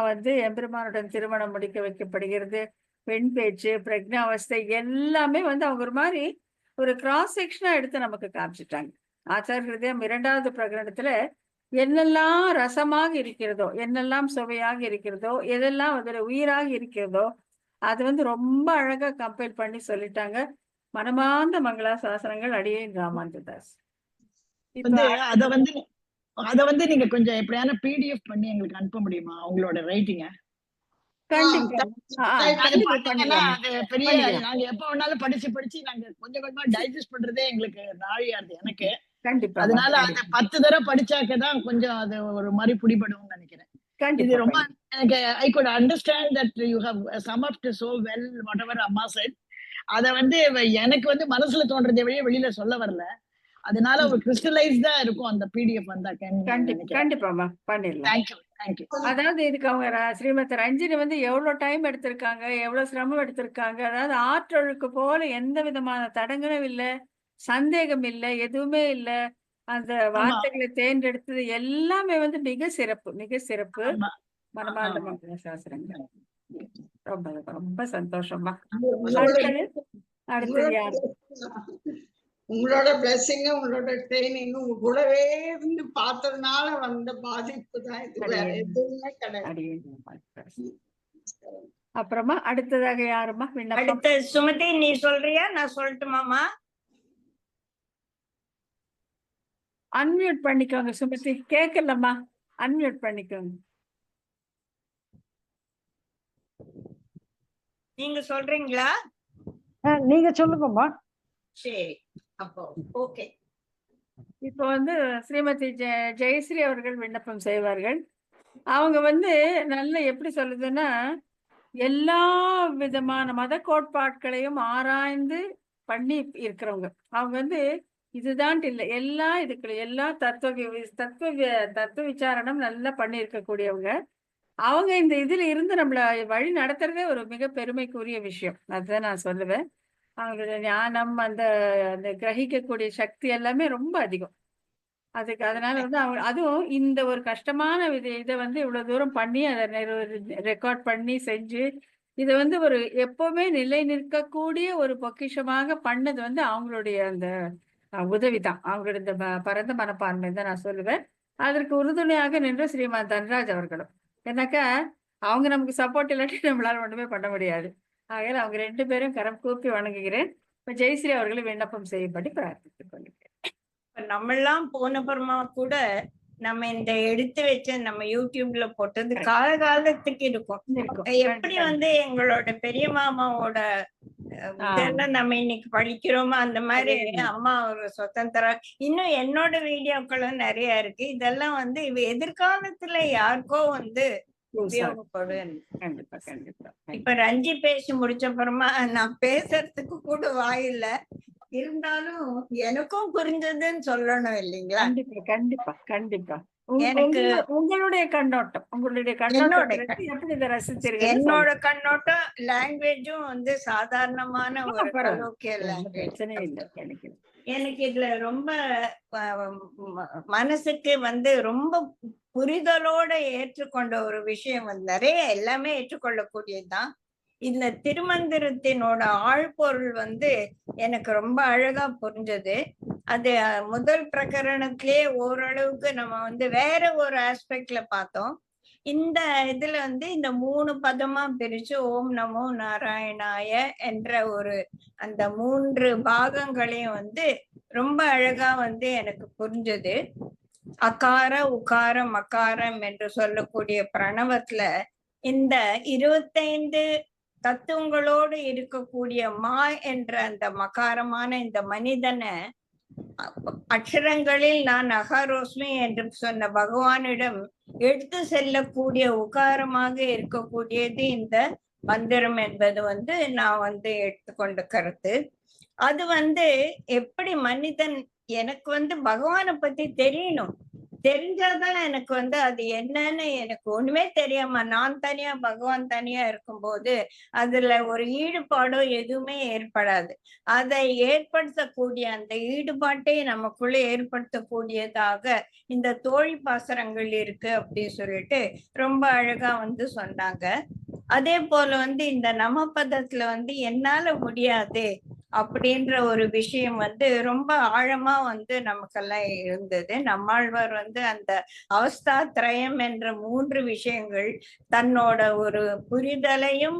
[SPEAKER 1] எம்பெருமானுடன் திருமணம் முடிக்க வைக்கப்படுகிறது, பெண் பேச்சு, பிரக்ஞாவஸ்தை எல்லாமே அவங்க ஒரு மாதிரி ஒரு கிராஸ் செக்ஷனா எடுத்து நமக்கு காமிச்சிட்டாங்க. ஆச்சார ஹிருதயம் 2வது பிரகடனத்துல என்னெல்லாம் ரசமாக இருக்கிறதோ, என்னெல்லாம் சுவையாக இருக்கிறதோ, எதெல்லாம் உயிராக இருக்கிறதோ அது ரொம்ப அழகா கம்பைல் பண்ணி சொல்லிட்டாங்க. மனமார்ந்த மங்களா சாசனங்கள் அடியேன் ராமானுஜதாஸ்.
[SPEAKER 3] அத நீங்க கொஞ்சம் எப்படியான பிடிஎஃப் பண்ணி எங்களுக்கு அனுப்ப முடியுமா உங்களோட ரைட்டிங்க? பெரிய நாங்க எப்ப வேணாலும் படிச்சு நாங்க கொஞ்சம் கொஞ்சமா டைஜஸ்ட் பண்றதே எங்களுக்கு நாழியா இருக்கு. எனக்கு
[SPEAKER 1] கண்டிப்பா
[SPEAKER 3] அதனால அது 10 தடவை படிச்சாக்கதான் கொஞ்சம் அது ஒரு மாதிரி பிடிபடும் நினைக்கிறேன். இது
[SPEAKER 1] கண்டிப்பா
[SPEAKER 3] ரொம்ப எனக்கு I good understand that you have some up to so well whatever அம்மா செட். அத வந்து எனக்கு வந்து மனசுல தோன்றதை வழியே வெளியில சொல்ல வரல. அதனால ஒரு கிறிஸ்டலைஸ்டா இருக்கும் அந்த பிடிஎஃப் வந்தா நினைக்கிறேன்.
[SPEAKER 1] கண்டிப்பாமா பண்ணிடலாம்.
[SPEAKER 3] Thank you thank you.
[SPEAKER 1] அதாவது இதுக்கு அவங்க ஸ்ரீமதி ரஞ்சினி வந்து எவ்வளவு டைம் எடுத்திருக்காங்க, எவ்வளவு சிரமம் எடுத்திருக்காங்க. அதாவது ஆற்றொழுக்கு போல எந்த விதமான தடங்களும் இல்ல, சந்தேகம் இல்ல, எதுவுமே இல்ல. அந்த வார்த்தைகளை தேர்ந்தெடுத்தது எல்லாமே வந்து மிக சிறப்பு, மிக சிறப்பு.
[SPEAKER 3] ஆமா
[SPEAKER 1] மனமார்ந்த சாஸ்திரங்கள். ரொம்ப ரொம்ப சந்தோஷமா.
[SPEAKER 2] உங்களோட
[SPEAKER 1] அடுத்தது யாரு?
[SPEAKER 2] உங்களோட பிளெஸிங், உங்களோட ட்ரைனிங், உங்க கூடவே இருந்து பார்த்ததுனால வந்த பாதிப்பு தான் இது. வேற எதுவுமே கிடையாது.
[SPEAKER 1] அப்புறமா அடுத்ததாக யாருமா விண்ணப்பம்?
[SPEAKER 4] அடுத்த சுமதி நீ சொல்றியா, நான் சொல்லட்டுமாமா?
[SPEAKER 1] அன்மியூட் பண்ணிக்கோங்க சுமதி. கேட்கலம்மா, அன்மியூட் பண்ணிக்கோங்க.
[SPEAKER 4] நீங்க சொல்றீங்களா?
[SPEAKER 5] நீங்க சொல்லுங்கம்மா.
[SPEAKER 4] சரி, அப்போ ஓகே.
[SPEAKER 1] இப்போ வந்து ஸ்ரீமதி ஜெயஸ்ரீ அவர்கள் விண்ணப்பம் செய்வார்கள். அவங்க வந்து நல்ல எப்படி சொல்லுதுன்னா, எல்லா விதமான மத கோட்பாட்களையும் ஆராய்ந்து பண்ணி இருக்கிறவங்க. அவங்க வந்து இதுதான் இல்லை, எல்லா இதுக்குள்ள எல்லா தத்துவ விசாரணம் நல்லா பண்ணி இருக்கக்கூடியவங்க. அவங்க இந்த இதுல இருந்து நம்மள வழி நடத்துறதே ஒரு மிக பெருமைக்குரிய விஷயம். அதுதான் நான் சொல்லுவேன். அவங்களோட ஞானம், அந்த அந்த கிரகிக்கக்கூடிய சக்தி எல்லாமே ரொம்ப அதிகம். அதனால வந்து அவங்க அதுவும் இந்த ஒரு கஷ்டமான இதை வந்து இவ்வளவு தூரம் பண்ணி அதை ரெக்கார்ட் பண்ணி செஞ்சு இதை வந்து ஒரு எப்பவுமே நிலை நிற்கக்கூடிய ஒரு பொக்கிஷமாக பண்ணது வந்து அவங்களுடைய அந்த உதவிதான். அவங்களுடைய இந்த பரந்த மனப்பான்மை தான் நான் சொல்லுவேன். அதற்கு உறுதுணையாக நின்ற ஸ்ரீமான் தன்ராஜ் அவர்களும். ஏன்னாக்கா அவங்க நமக்கு சப்போர்ட் இல்லாட்டி நம்மளால ஒண்ணுமே பண்ண முடியாது. ஆகையால் அவங்க 2 பேரும் கரம் கூப்பி வணங்குகிறேன். இப்ப ஜெயஸ்ரீ அவர்களை விண்ணப்பம் செய்யும்படி பிரார்த்தித்துக் கொள்கிறேன்.
[SPEAKER 4] நம்மெல்லாம் போனப்புறமா கூட நம்ம இந்த எடுத்து வச்ச நம்ம யூடியூப்ல போட்டது காலகாலத்துக்கு இருக்கும். எப்படி வந்து எங்களோட பெரிய மாமாவோட இதெல்லாம் நம்ம இன்னைக்கு படிக்கிறோமோ அந்த மாதிரி அம்மா ஒரு சுதந்திரம். இன்னும் என்னோட வீடியோக்களும் நிறைய இருக்கு. இதெல்லாம் வந்து எதிர்காலத்துல யாருக்கோ வந்து உபயோகப்படும்.
[SPEAKER 1] கண்டிப்பா கண்டிப்பா.
[SPEAKER 4] இப்ப ரஞ்சி பேசி முடிச்ச அப்புறமா நான் பேசுறதுக்கு கூட வாயில்ல, இருந்தாலும் எனக்கும் புரிஞ்சதுன்னு சொல்லணும் இல்லைங்களா?
[SPEAKER 1] கண்டிப்பா கண்டிப்பா கண்டிப்பா.
[SPEAKER 4] எனக்கு
[SPEAKER 1] உங்களுடைய கண்ணோட்டம், உங்களுடைய கண்ணோட்டம் எப்படி இதை ரசித்தீர்கள்?
[SPEAKER 4] என்னோட கண்ணோட்டம் லாங்குவேஜும் வந்து சாதாரணமான ஒரு கலோக்கியல் லாங்குவேஜ். எனக்கு இதுல ரொம்ப மனசுக்கு வந்து ரொம்ப புரிதலோட ஏற்றுக்கொண்ட ஒரு விஷயம் வந்து நிறைய எல்லாமே ஏற்றுக்கொள்ளக்கூடியதுதான். இந்த திருமந்திரத்தினோட ஆழ்பொருள் வந்து எனக்கு ரொம்ப அழகா புரிஞ்சது. அது முதல் பிரகரணத்திலே ஓரளவுக்கு நம்ம வந்து வேற ஒரு ஆஸ்பெக்ட்ல பார்த்தோம். இந்த இதுல வந்து இந்த 3 பதமா பிரிச்சு ஓம் நமோ நாராயணாய என்ற ஒரு அந்த 3 பாகங்களையும் வந்து ரொம்ப அழகா வந்து எனக்கு புரிஞ்சது. அகார உகாரம் மகாரம் என்று சொல்லக்கூடிய பிரணவத்துல இந்த 25 தத்துவங்களோடு இருக்கக்கூடிய மா என்ற அந்த மகாரமான இந்த மனிதனை அக்ஷரங்களில் நான் அகாரோஸ்மி என்று சொன்ன பகவானிடம் எடுத்து செல்லக்கூடிய உகாரமாக இருக்கக்கூடியது இந்த மந்திரம் என்பது வந்து நான் வந்து எடுத்துக்கொண்ட கருத்து. அது வந்து எப்படி மனிதன் எனக்கு வந்து பகவானை பத்தி தெரியணும், தெரிஞ்சாதான் எனக்கு வந்து அது என்னன்னு எனக்கு ஒண்ணுமே தெரியாம நான் தனியா பகவான் தனியா இருக்கும்போது அதுல ஒரு ஈடுபாடோ எதுவுமே ஏற்படாது. அதை ஏற்படுத்தக்கூடிய அந்த ஈடுபாட்டை நமக்குள்ள ஏற்படுத்தக்கூடியதாக இந்த தோழி பாசரங்கள் இருக்கு அப்படின்னு சொல்லிட்டு ரொம்ப அழகா வந்து சொன்னாங்க. அதே போல வந்து இந்த நமபதத்துல வந்து என்னால முடியாது அப்படின்ற ஒரு விஷயம் வந்து ரொம்ப ஆழமா வந்து நமக்கெல்லாம் இருந்தது. நம்மாழ்வார் வந்து அந்த அவஸ்தா திரயம் என்ற 3 விஷயங்கள் தன்னோட ஒரு புரிதலையும்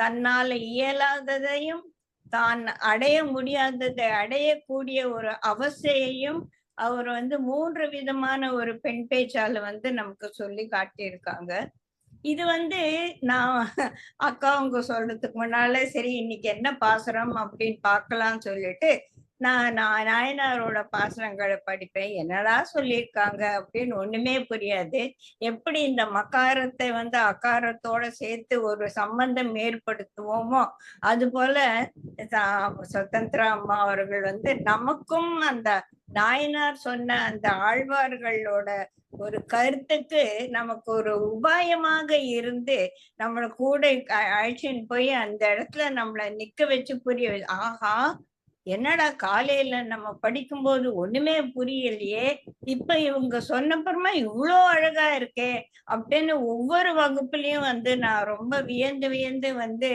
[SPEAKER 4] தன்னால இயலாததையும் தான் அடைய முடியாததை அடையக்கூடிய ஒரு அவஸ்தையையும் அவர் வந்து 3 விதமான ஒரு பெண் பேச்சால வந்து நமக்கு சொல்லி காட்டியிருக்காங்க. இது வந்து நான் அக்கா அவங்க சொல்றதுக்கு முன்னால சரி இன்னைக்கு என்ன பாசுரம் அப்படின்னு பார்க்கலாம்னு சொல்லிட்டு நான் நாயனாரோட பாசனங்களை படிப்பேன். என்னடா சொல்லியிருக்காங்க அப்படின்னு ஒண்ணுமே புரியாது. எப்படி இந்த மகாரத்தை வந்து அகாரத்தோட சேர்த்து ஒரு சம்பந்தம் ஏற்படுத்துவோமோ அது போல சுதந்திரா அம்மா அவர்கள் வந்து நமக்கும் அந்த நாயனார் சொன்ன அந்த ஆழ்வார்களோட ஒரு கருத்துக்கு நமக்கு ஒரு உபாயமாக இருந்து நம்மளை கூட அழைச்சின்னு போய் அந்த இடத்துல நம்மளை நிக்க வச்சு புரிய ஆஹா, என்னடா காலையில நம்ம படிக்கும்போது ஒண்ணுமே புரியலையே, இப்ப இவங்க சொன்னப்புறமா இவ்வளோ அழகா இருக்கே அப்படின்னு ஒவ்வொரு வகுப்புலயும் வந்து நான் ரொம்ப வியந்து வியந்து வந்து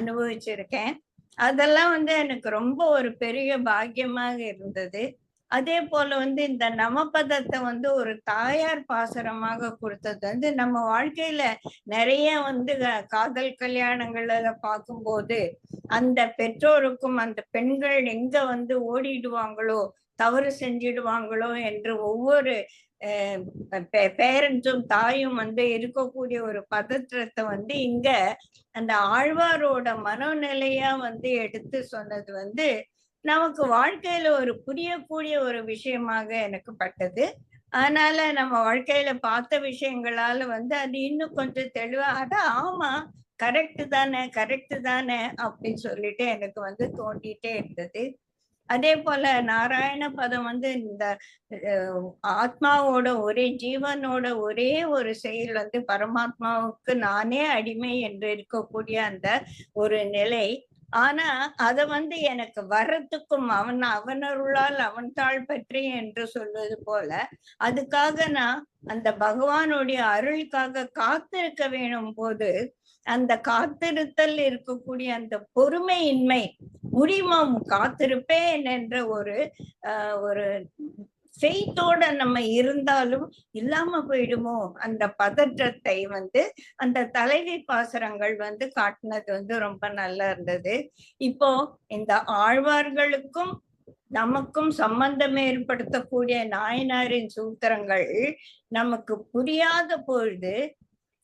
[SPEAKER 4] அனுபவிச்சிருக்கேன். அதெல்லாம் வந்து எனக்கு ரொம்ப ஒரு பெரிய பாக்கியமாக இருந்தது. அதே போல வந்து இந்த நமபதத்தை வந்து ஒரு தாயார் பாசரமாக கொடுத்தது வந்து நம்ம வாழ்க்கையில நிறைய வந்து காதல் கல்யாணங்கள்ல பார்க்கும்போது அந்த பெற்றோருக்கும் அந்த பெண்கள் எங்க வந்து ஓடிடுவாங்களோ தவறு செஞ்சிடுவாங்களோ என்று ஒவ்வொரு பேரண்ட்ஸும் தாயும் வந்து இருக்கக்கூடிய ஒரு பதற்றத்தை வந்து இங்க அந்த ஆழ்வாரோட மனோநிலையா வந்து எடுத்து சொன்னது வந்து நமக்கு வாழ்க்கையில ஒரு புரியக்கூடிய ஒரு விஷயமாக எனக்கு பட்டது. அதனால நம்ம வாழ்க்கையில பார்த்த விஷயங்களால வந்து அது இன்னும் கொஞ்சம் தெளிவா ஆமா கரெக்ட் தானே அப்படின்னு சொல்லிட்டு எனக்கு வந்து தோண்டிட்டே இருந்தது. அதே போல நாராயண பதம் வந்து இந்த ஆத்மாவோட ஒரே ஜீவனோட ஒரே ஒரு செயல் வந்து பரமாத்மாவுக்கு நானே அடிமை என்று இருக்கக்கூடிய அந்த ஒரு நிலை. ஆனா அத வந்து எனக்கு வர்றதுக்கும் அவனருளால் அவன் தாழ் பற்றி என்று சொல்வது போல அதுக்காக நான் அந்த பகவானுடைய அருளுக்காக காத்திருக்க வேணும் போது அந்த காத்திருத்தல் இருக்கக்கூடிய அந்த பொறுமையின்மை முடிமம் காத்திருப்பேன் என்ற ஒரு ஃபெய்த்தோட நம்ம இருந்தாலும் இல்லாம போயிடுமோ அந்த பதற்றத்தை வந்து அந்த தலைவி பாசுரங்கள் வந்து காட்டினது வந்து ரொம்ப நல்லா இருந்தது. இப்போ இந்த ஆழ்வார்களுக்கும் நமக்கும் சம்பந்தம் ஏற்படுத்தக்கூடிய நாயனாரின் சூத்திரங்கள் நமக்கு புரியாத பொழுது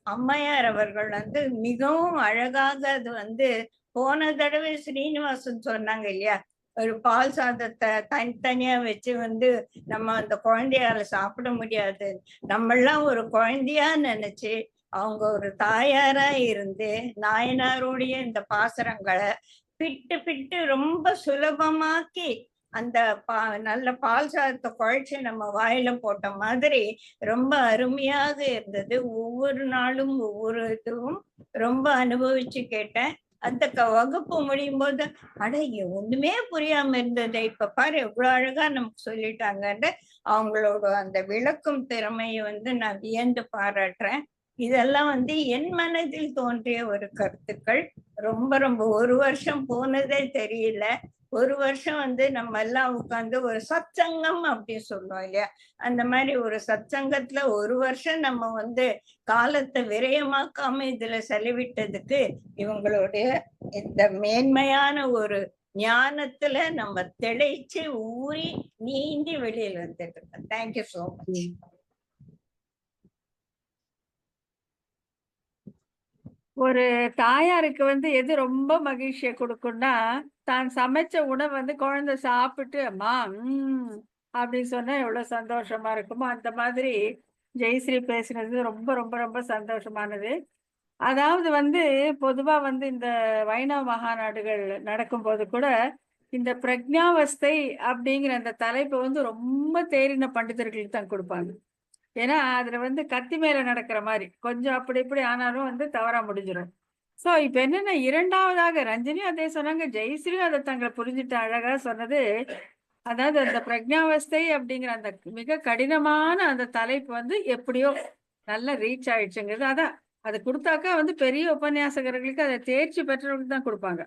[SPEAKER 4] அம்மையார் அவர்கள் வந்து மிகவும் அழகாக அது வந்து போன தடவை ஸ்ரீனிவாசன் சொன்னாங்க இல்லையா, ஒரு பால் சாதத்தை தனித்தனியா வச்சு வந்து நம்ம அந்த குழந்தையால சாப்பிட முடியாது, நம்மெல்லாம் ஒரு குழந்தையா நினைச்சு அவங்க ஒரு தாயாரா இருந்து நாயனாருடைய இந்த பாசுரங்களை பிட்டு ரொம்ப சுலபமாக்கி அந்த நல்ல பால் சாதத்தை குழைச்சி நம்ம வாயில போட்ட மாதிரி ரொம்ப அருமையாக இருந்தது. ஒவ்வொரு நாளும் ஒவ்வொரு இதுவும் ரொம்ப அனுபவிச்சு கேட்டேன். அந்த வகுப்பு முடியும் போது ஒண்ணுமே புரியாம இருந்தது, இப்ப பாரு எவ்வளவு அழகா நமக்கு சொல்லிட்டாங்கன்னு அவங்களோட அந்த விளக்கும் திறமையை வந்து நான் வியந்து பாராட்டுறேன். இதெல்லாம் வந்து என் மனதில் தோன்றிய ஒரு கருத்துக்கள். ரொம்ப ஒரு வருஷம் போனதே தெரியல. ஒரு வருஷம் வந்து நம்ம எல்லாம் உட்காந்து ஒரு சத்சங்கம் அப்படின்னு சொல்லுவோம் இல்லையா, அந்த மாதிரி ஒரு சத்சங்கத்துல ஒரு வருஷம் நம்ம வந்து காலத்தை விரயமாக்காம இதுல செலவிட்டதுக்கு இவங்களுடைய இந்த மேன்மையான ஒரு ஞானத்துல நம்ம திளைச்சு ஊறி நீந்தி வெளியில வந்துட்டு இருக்கோம். Thank you so much.
[SPEAKER 1] ஒரு தாயாருக்கு வந்து எது ரொம்ப மகிழ்ச்சியை கொடுக்கும்னா, தான் சமைச்ச உணவு வந்து குழந்தை சாப்பிட்டு அம்மா அப்படின்னு சொன்னா எவ்வளவு சந்தோஷமா இருக்குமோ அந்த மாதிரி ஜெயஸ்ரீ பேசினது ரொம்ப சந்தோஷமானது. அதாவது வந்து பொதுவா வந்து இந்த வைணவ மகாநாடுகள் நடக்கும்போது கூட இந்த பிரக்ஞாவஸ்தை அப்படிங்கிற அந்த தலைப்பு வந்து ரொம்ப தேறின பண்டிதர்களுக்கு தான் கொடுப்பாங்க. ஏன்னா அதுல வந்து கத்தி மேல நடக்கிற மாதிரி கொஞ்சம் அப்படி இப்படி ஆனாலும் வந்து தவறா முடிஞ்சிடும். சோ இப்ப என்னன்னா இரண்டாவதாக ரஞ்சனியும் அதே சொன்னாங்க, ஜெயஸ்ரீயும் அதை தங்களை புரிஞ்சுட்டு அழகா சொன்னது. அதாவது அந்த பிரக்ஞாவஸ்தை அப்படிங்கிற அந்த மிக கடினமான அந்த தலைப்பு வந்து எப்படியோ நல்லா ரீச் ஆயிடுச்சுங்கிறது. அதான் அது கொடுத்தாக்கா வந்து பெரிய உபன்யாசகர்களுக்கு அதை தேர்ச்சி பெற்றவர்களுக்கு தான் கொடுப்பாங்க,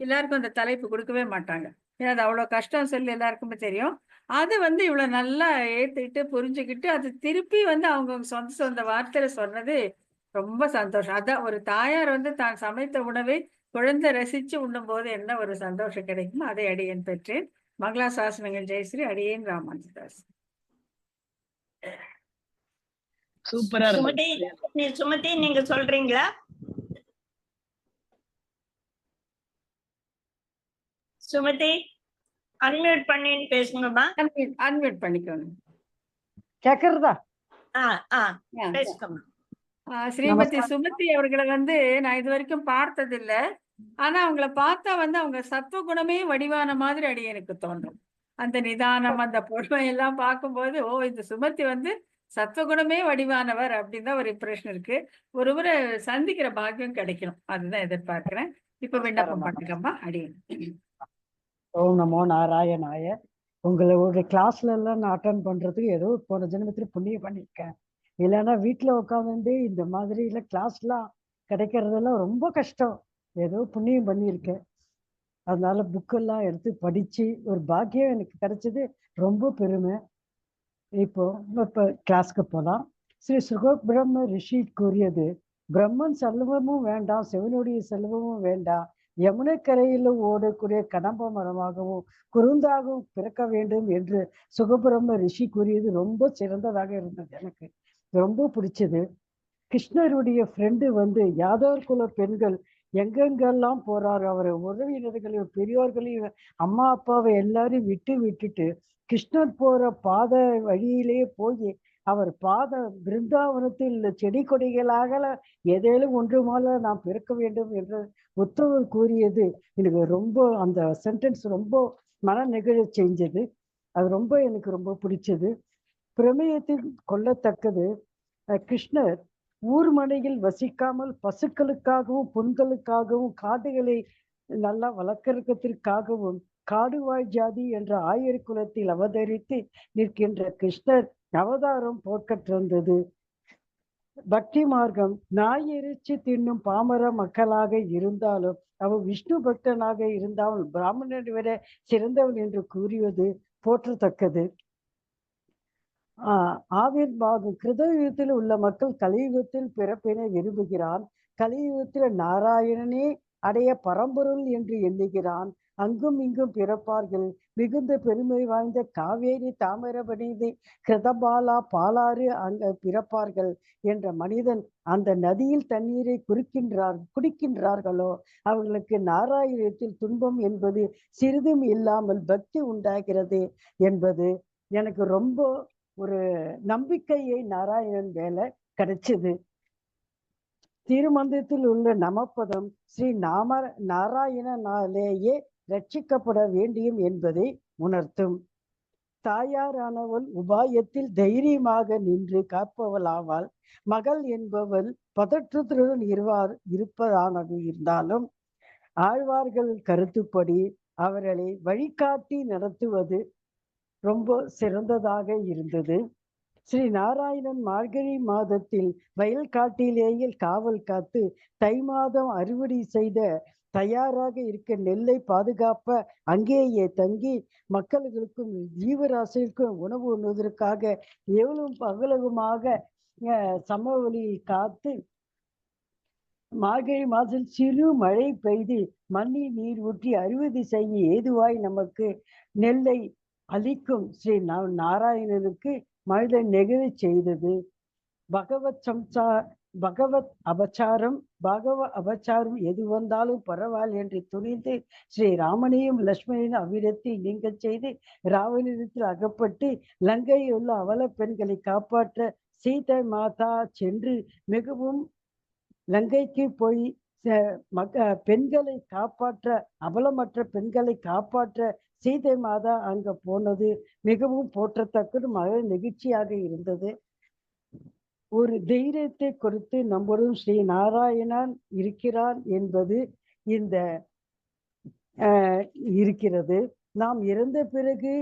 [SPEAKER 1] எல்லாருக்கும் அந்த தலைப்பு கொடுக்கவே மாட்டாங்க. ஏன்னா அது அவ்வளவு கஷ்டம் சொல்லி எல்லாருக்குமே தெரியும். அது வந்து இவ்வளவு நல்லா ஏத்துக்கிட்டு புரிஞ்சுக்கிட்டு அது திருப்பி வந்து அவங்க சொந்த வார்த்தையில சொன்னது ரொம்ப சந்தோஷம். அதான் ஒரு தாயார் வந்து தான் சமைத்த உணவை குழந்தை ரசிச்சு உண்ணும் போது என்ன ஒரு சந்தோஷம் கிடைக்குமோ அதை அடியேன் பெற்றேன். மங்களா சாசனங்கள் ஜெயஸ்ரீ. அடியேன் ராமானுஜதாஸ்.
[SPEAKER 3] சூப்பரா
[SPEAKER 4] சுமதி நீங்க சொல்றீங்களா? சுமதி அன்மியூட் பண்ணின்னு பேசுங்கம்மா.
[SPEAKER 1] அன்மியூட் பண்ணிக்கோங்க.
[SPEAKER 5] கேக்குறதா?
[SPEAKER 4] ஆ ஆ
[SPEAKER 1] ஆ.
[SPEAKER 4] பேசுங்கம்மா.
[SPEAKER 1] ஸ்ரீமதி
[SPEAKER 5] நமஸ்காரம்.
[SPEAKER 1] சுமதி அவர்களை வந்து நான் இது வரைக்கும் பார்த்ததில்ல. ஆனா அவங்கள பார்த்தா வந்து அவங்க சத்துவகுணமே வடிவான மாதிரி எனக்கு தோன்றும். அந்த நிதானம், அந்த பொறுமை எல்லாம் பார்க்கும்போது, ஓ இந்த சுமதி வந்து சத்துவகுணமே வடிவானவர் அப்படின்னு தான் ஒரு இம்ப்ரெஷன் இருக்கு. ஒரு முறை சந்திக்கிற பாக்கியம் கிடைக்கணும், அதுதான் எதிர்பார்க்கிறேன். இப்ப விண்ணப்பம் பண்ணுங்கம்மா அடியேன்.
[SPEAKER 5] ஓம் நமோ நாராயணாய. உங்களோட கிளாஸ்ல எல்லாம் நான் அட்டன் பண்றதுக்கு ஏதோ போன ஜென்மத்துல புண்ணியம் பண்ணியிருக்கேன். இல்லைன்னா வீட்டுல உட்காந்துட்டு இந்த மாதிரி இல்ல கிளாஸ்லாம் கிடைக்கிறதெல்லாம் ரொம்ப கஷ்டம். ஏதோ புண்ணியம் பண்ணியிருக்கேன். அதனால புக்கெல்லாம் எடுத்து படிச்சு ஒரு பாக்கியம் எனக்கு கிடைச்சது. ரொம்ப பெருமை. இப்போ இப்ப கிளாஸ்க்கு போலாம். ஸ்ரீ சுகபிரம்ம ரிஷி கூறியது, பிரம்மன் செல்வமும் வேண்டாம், சிவனுடைய செல்வமும் வேண்டாம், யமுனை கரையில் ஓடக்கூடிய கடம்ப மரமாகவும் குறுந்தாகவும் பிறக்க வேண்டும் என்று சுகபிரம்ம ரிஷி கூறியது ரொம்ப சிறந்ததாக இருந்தது. எனக்கு ரொம்ப பிடிச்சது. கிருஷ்ணருடைய ஃப்ரெண்டு வந்து யாதவர் குல பெண்கள் எங்கெங்கெல்லாம் போறாரு, அவரை உறவினர்களையும் பெரியோர்களையும் அம்மா அப்பாவை எல்லாரையும் விட்டுட்டு கிருஷ்ணர் போற பாத வழியிலே போய் அவர் பாத பிருந்தாவனத்தில் செடி கொடிகளாக ஏதேனும் ஒன்று மேல நாம் பிறக்க வேண்டும் என்று உத்தவர் கூறியது எனக்கு ரொம்ப, அந்த சென்டென்ஸ் ரொம்ப மன நெகிழச் செஞ்சது. அது ரொம்ப எனக்கு ரொம்ப பிடிச்சது. பிரமேயத்தில் கொள்ளத்தக்கது, கிருஷ்ணர் ஊர் மனையில் வசிக்காமல் பசுக்களுக்காகவும் புண்களுக்காகவும் காடுகளை நல்லா வளர்க்கறதுக்காகவும் காடுவாழ் ஜாதி என்ற ஆயர் குலத்தில் அவதரித்து நிற்கின்ற கிருஷ்ணர் அவதாரம் போற்கற்றிருந்தது. பக்தி மார்க்கம் நாய் எரிச்சு தின்னும் பாமர மக்களாக இருந்தாலும் அவன் விஷ்ணு பக்தனாக இருந்தால் பிராமணனை விட சிறந்தவன் என்று கூறியது போற்றத்தக்கது. ஆவிர்வாதம் கிருதயுகத்தில் உள்ள மக்கள் கலியுகத்தில் பிறப்பினை விரும்புகிறான். கலியுகத்தில் நாராயணனே அடைய பரம்பொருள் என்று எண்ணுகிறான். அங்கும் இங்கும் பிறப்பார்கள். மிகுந்த பெருமை வாய்ந்த காவேரி தாமிரபரணி கிருதபாலா பாலாறு அங்க பிறப்பார்கள் என்ற மனிதன் அந்த நதியில் தண்ணீரை குடிக்கின்றார்களோ அவர்களுக்கு நாராயணத்தில் துன்பம் என்பது சிறிதும் இல்லாமல் பக்தி உண்டாகிறது என்பது எனக்கு ரொம்ப ஒரு நம்பிக்கையை நாராயணன் வேலை கிடைச்சது. திருமந்திரத்தில் உள்ள நமப்பதம் ஸ்ரீ நாராயணனாலேயே ரட்சிக்கப்பட வேண்டியும் என்பதை உணர்த்தும். தாயாரானவள் உபாயத்தில் தைரியமாக நின்று காப்பவளாவாள். மகள் என்பவள் பதற்றத்துடன் இருப்பதானது இருந்தாலும் ஆழ்வார்கள் கருத்துப்படி அவர்களை வழிகாட்டி நடத்துவது ரொம்ப சிறந்ததாக இருந்தது. ஸ்ரீ நாராயணன் மார்கழி மாதத்தில் வயல் காட்டிலேயே காவல் காத்து தை மாதம் அறுவடை செய்த தயாராக இருக்க நெல்லை பாதுகாப்ப அங்கேயே தங்கி மக்களுக்கும் ஜீவராசிக்கும் உணவு உண்ணுவதற்காக எவ்வளவு பகலகுமாக சமவெளியில் காத்து மார்கழி மாதத்தில் சிறு மழை பெய்து மண்ணில் நீர் ஊற்றி அறுவடை செய்ய ஏதுவாய் நமக்கு நெல்லை அளிக்கும் ஸ்ரீ நாராயணனுக்கு மனிதன் நெகிழ செய்தது. பகவத் அபச்சாரம் எது வந்தாலும் பரவாயில்லை என்று துணிந்து ஸ்ரீ ராமனையும் லட்சுமணையும் அவ்விடத்தில் நீங்க செய்து ராவணத்தில் அகப்பட்டு லங்கையில் உள்ள அவல பெண்களை காப்பாற்ற சீதை மாதா சென்று மிகவும் லங்கைக்கு போய் பெண்களை காப்பாற்ற, அவலமற்ற பெண்களை காப்பாற்ற சீதை மாதா அங்க போனது மிகவும் போற்றத்தக்கது, மக நெகிழ்ச்சியாக இருந்தது. ஒரு தைரியத்தை கொடுத்து நம்முடன் ஸ்ரீ நாராயணன் இருக்கிறான் என்பது இந்த இருக்கிறது. நாம் இறந்த பிறகு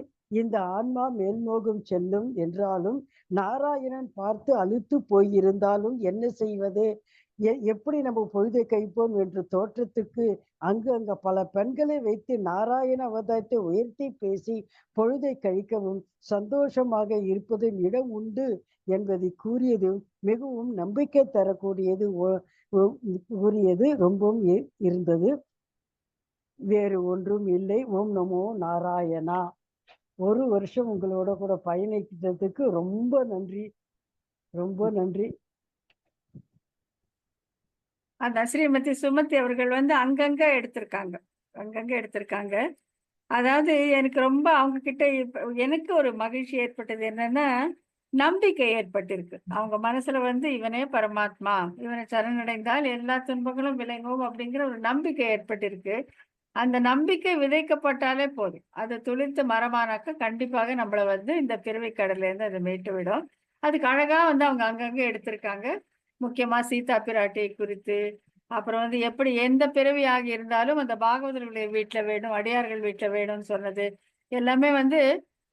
[SPEAKER 5] இந்த ஆன்மா மேல்மோகம் செல்லும் என்றாலும் நாராயணன் பார்த்து அழுத்து போயிருந்தாலும் என்ன செய்வது, எப்படி நம்ம பொழுதை கழிப்போம் என்ற தோற்றத்துக்கு அங்க பல பெண்களை வைத்து நாராயண அவதாரத்தை உயர்த்தி பேசி பொழுதை கழிக்கவும் சந்தோஷமாக இருப்பதும் இடம் உண்டு என்பதை கூறியது மிகவும் நம்பிக்கை தரக்கூடியது கூறியது ரொம்பவும் இருந்தது. வேறு ஒன்றும் இல்லை. ஓம் நமோ நாராயணா. ஒரு வருஷம் உங்களோட கூட பயணிக்கிறதுக்கு ரொம்ப நன்றி, ரொம்ப நன்றி.
[SPEAKER 1] அந்த ஸ்ரீமதி சுமதி அவர்கள் வந்து அங்கங்க எடுத்திருக்காங்க. அதாவது எனக்கு ரொம்ப அவங்க கிட்ட எனக்கு ஒரு மகிழ்ச்சி ஏற்பட்டது என்னன்னா, நம்பிக்கை ஏற்பட்டிருக்கு. அவங்க மனசுல வந்து இவனே பரமாத்மா, இவனை சரணடைந்தால் எல்லா துன்பங்களும் விலகும் அப்படிங்கிற ஒரு நம்பிக்கை ஏற்பட்டிருக்கு. அந்த நம்பிக்கை விதைக்கப்பட்டாலே போதும். அது துளிர்த்து மரமானாக்க கண்டிப்பாக நம்மள வந்து இந்த பிறவிக் கடல்லேருந்து அது மீட்டு விடும். அதுக்கு அழகா வந்து அவங்க அங்கங்க எடுத்திருக்காங்க. முக்கியமா சீதா பிராட்டியை குறித்து, அப்புறம் வந்து எப்படி எந்த பிறவியாக இருந்தாலும் அந்த பாகவதர்களுடைய வீட்ல வேணும், அடியார்கள் வீட்ல வேணும்னு சொன்னது. எல்லாமே வந்து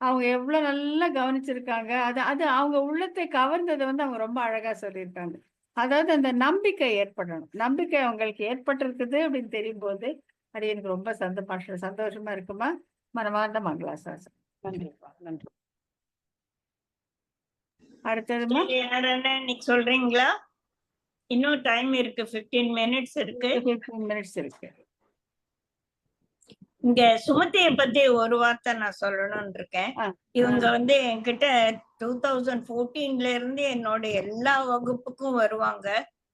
[SPEAKER 1] அவங்க எவ்வளோ நல்லா கவனிச்சிருக்காங்க. அது அது அவங்க உள்ளத்தை கவர்ந்தத வந்து அவங்க ரொம்ப அழகா சொல்லியிருக்காங்க. அதாவது அந்த நம்பிக்கை ஏற்படணும். நம்பிக்கை அவங்களுக்கு ஏற்பட்டிருக்குது அப்படின்னு தெரியும்போது, அது எனக்கு ரொம்ப சந்தோஷமா இருக்குமா. மனமார்ந்த மங்களாசாசனம்.
[SPEAKER 5] நன்றிப்பா, நன்றி.
[SPEAKER 1] அடுத்ததுமா
[SPEAKER 4] சரி, யாரன்னா இன்னைக்கு சொல்றீங்களா? இன்னும் டைம் இருக்கு, 15 மினிட்ஸ் இருக்கு.
[SPEAKER 1] 15 மினிட்ஸ் இருக்கு.
[SPEAKER 4] இங்க சுமதியை பத்தி ஒரு வார்த்தை நான் சொல்லணும்னு இருக்கேன்.
[SPEAKER 1] ஆ,
[SPEAKER 4] இவங்க வந்து என்கிட்ட 2014ல இருந்து என்னோட எல்லா வகுப்புக்கும் வருவாங்க.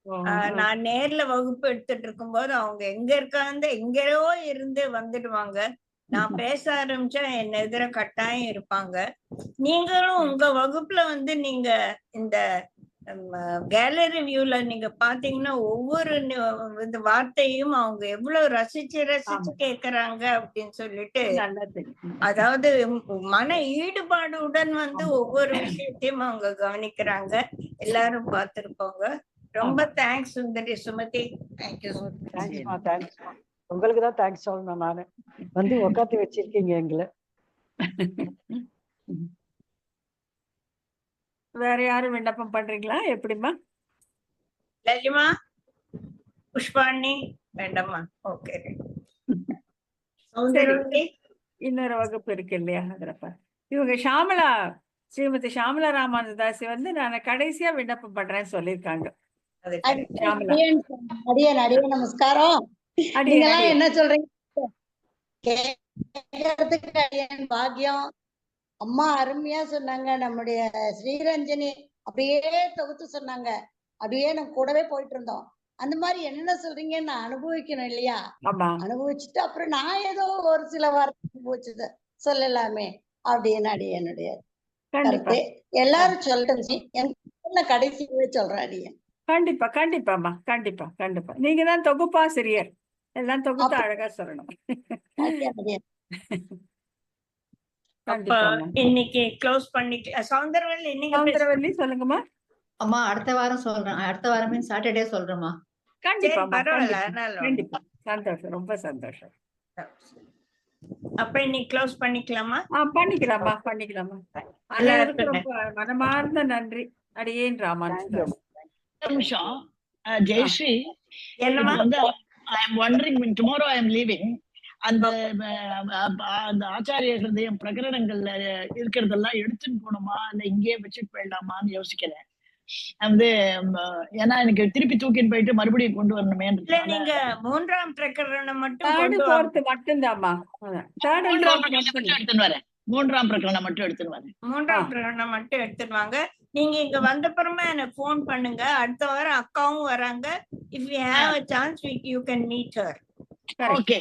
[SPEAKER 1] ஓ,
[SPEAKER 4] நான் நேர்ல வகுப்பு எடுத்துட்டு இருக்கும்போது அவங்க எங்க இருக்காங்க, எங்கேயோ இருந்து வந்துடுவாங்க. நான் பேச ஆரம்பிச்சா என் எதிர கட்டாயம் இருப்பாங்க. நீங்களும் உங்க வகுப்புல வந்து நீங்க இந்த கேலரி வியூல நீங்க பாத்தீங்கன்னா ஒவ்வொரு இந்த வார்த்தையும் அவங்க எவ்வளவு ரசிச்சு
[SPEAKER 1] ஆமா.
[SPEAKER 4] கேக்குறாங்க அப்படின்னு சொல்லிட்டு,
[SPEAKER 1] நல்லா தெரியும்.
[SPEAKER 4] அதாவது மன ஈடுபாடுடன் வந்து
[SPEAKER 1] ஆமா.
[SPEAKER 4] ஒவ்வொரு விஷயத்தையும் அவங்க கவனிக்கிறாங்க. எல்லாரும் பார்த்திருப்பாங்க. ரொம்ப
[SPEAKER 1] ஆமா.
[SPEAKER 4] தேங்க்ஸ் சுந்தரி சுமதி. தேங்க்யூ.
[SPEAKER 5] தேங்க்ஸ்மா, தேங்க்ஸ்மா. உங்களுக்கு தான் தேங்க்ஸ் சொல்லணும் நானு. வந்து உட்காந்து வச்சிருக்கீங்க எங்களை.
[SPEAKER 1] வேற யாரும் விண்ணப்பம் பண்றீங்களா? எப்படிமா?
[SPEAKER 4] லலிமா, புஷ்பாணி வேண்டாமா? ஓகே.
[SPEAKER 1] சரி, இன்னொரு வகுப்பு இருக்கு இல்லையா? அதுலப்பா இவங்க ஷாமலா, ஸ்ரீமதி ஷாமலா ராமானுதாசி வந்து நான் கடைசியா விண்ணப்பம் பண்றேன்னு சொல்லியிருக்காங்க. ஷாமலா
[SPEAKER 6] அடியேன் நமஸ்காரம்.
[SPEAKER 1] அடியேன்
[SPEAKER 6] நீங்கெல்லாம்
[SPEAKER 1] அடியேன்.
[SPEAKER 6] என்ன சொல்றீங்க கேட்கறதுக்கு அடியேன் பாக்கியம். அம்மா அருமையா சொன்னாங்க. நம்முடைய ஸ்ரீரஞ்சனி அப்படியே தொகுத்து சொன்னாங்க. அப்படியே நம்ம கூடவே போயிட்டு இருந்தோம். அந்த மாதிரி என்னென்ன சொல்றீங்கன்னு நான் அனுபவிக்கணும் இல்லையா?
[SPEAKER 1] ஆமா.
[SPEAKER 6] அனுபவிச்சுட்டு அப்புறம் நான் ஏதோ ஒரு சில வார்த்தை அனுபவிச்சத சொல்லலாமே அப்படின்னு அடியனுடைய
[SPEAKER 1] கண்டிப்பா
[SPEAKER 6] கருத்து. எல்லாரும் சொல்றேன். எனக்கு கடைசியே சொல்றேன் அடியேன்.
[SPEAKER 1] கண்டிப்பா கண்டிப்பாம்மா. கண்டிப்பா கண்டிப்பா. நீங்க தான் தொகுப்பாசிரியர். எல்லாம் தொகுத்து அழகா சொல்லணும்.
[SPEAKER 6] அடியேன்.
[SPEAKER 4] அப்ப
[SPEAKER 1] கண்டிப்பாம்மா.
[SPEAKER 4] இன்னைக்கு க்ளோஸ் பண்ணிக்கலாம். சௌந்தரவல்லி நீங்க
[SPEAKER 1] சௌந்தரவல்லி சொல்லுங்கம்மா.
[SPEAKER 7] அம்மா அடுத்த வாரம் சொல்றேன். அடுத்த வாரமே சாட்டர்டே சொல்றேம்மா.
[SPEAKER 1] கண்டிப்பாம்மா.
[SPEAKER 4] பரவாயில்ல,
[SPEAKER 1] கண்டிப்பா
[SPEAKER 4] அதனால
[SPEAKER 1] கண்டிப்பா. சந்தோஷம், ரொம்ப சந்தோஷம்.
[SPEAKER 4] அப்ப இன்னைக்கு க்ளோஸ் பண்ணிக்கலாமா?
[SPEAKER 1] பண்ணிக்கலாமா பண்ணிக்கலாமா. அனைவருக்கும் ரொம்ப மனமார்ந்த நன்றி. அடியேன் ராமானுஜதாஸ்.
[SPEAKER 3] நிமிஷம் ஜெயஸ்ரீ,
[SPEAKER 4] என்னமா?
[SPEAKER 3] வந்து I am wandering when tomorrow I am leaving, அந்த அந்த ஆச்சாரிய ஹிருதயம் பிரகரணங்கள்ல இருக்கிறதெல்லாம் எடுத்துட்டு போகணுமா இல்ல இங்கேயே வச்சுட்டு போயிடலாமான்னு யோசிக்கிறேன். வந்து ஏன்னா எனக்கு திருப்பி தூக்கிட்டு போயிட்டு மறுபடியும் கொண்டு வரணுமே.
[SPEAKER 4] இல்ல, நீங்க 3ஆம் பிரகரணம் மட்டும்
[SPEAKER 1] தேர்ட்
[SPEAKER 4] கொண்டு வாங்க.
[SPEAKER 1] ஃபோர்த் மட்டும்தாம்மா. தேர்ட் அண்ட்
[SPEAKER 3] 3ஆம்
[SPEAKER 1] ஃபோர்த்
[SPEAKER 3] பிரகரணம்
[SPEAKER 1] மட்டும்
[SPEAKER 3] மட்டும் எடுத்துன்னு வரேன். 3ஆம் பிரகரணம் மட்டும் எடுத்துன்னு வரேன்.
[SPEAKER 4] 3ஆம் பிரகரணம் மட்டும் எடுத்துட்டு வாங்க. நீங்க இங்க வந்தப்புறமா எனக்கு போன் பண்ணுங்க. அடுத்த வாரம் அக்காவும் வராங்க. If you have a chance you can meet her.
[SPEAKER 3] Okay,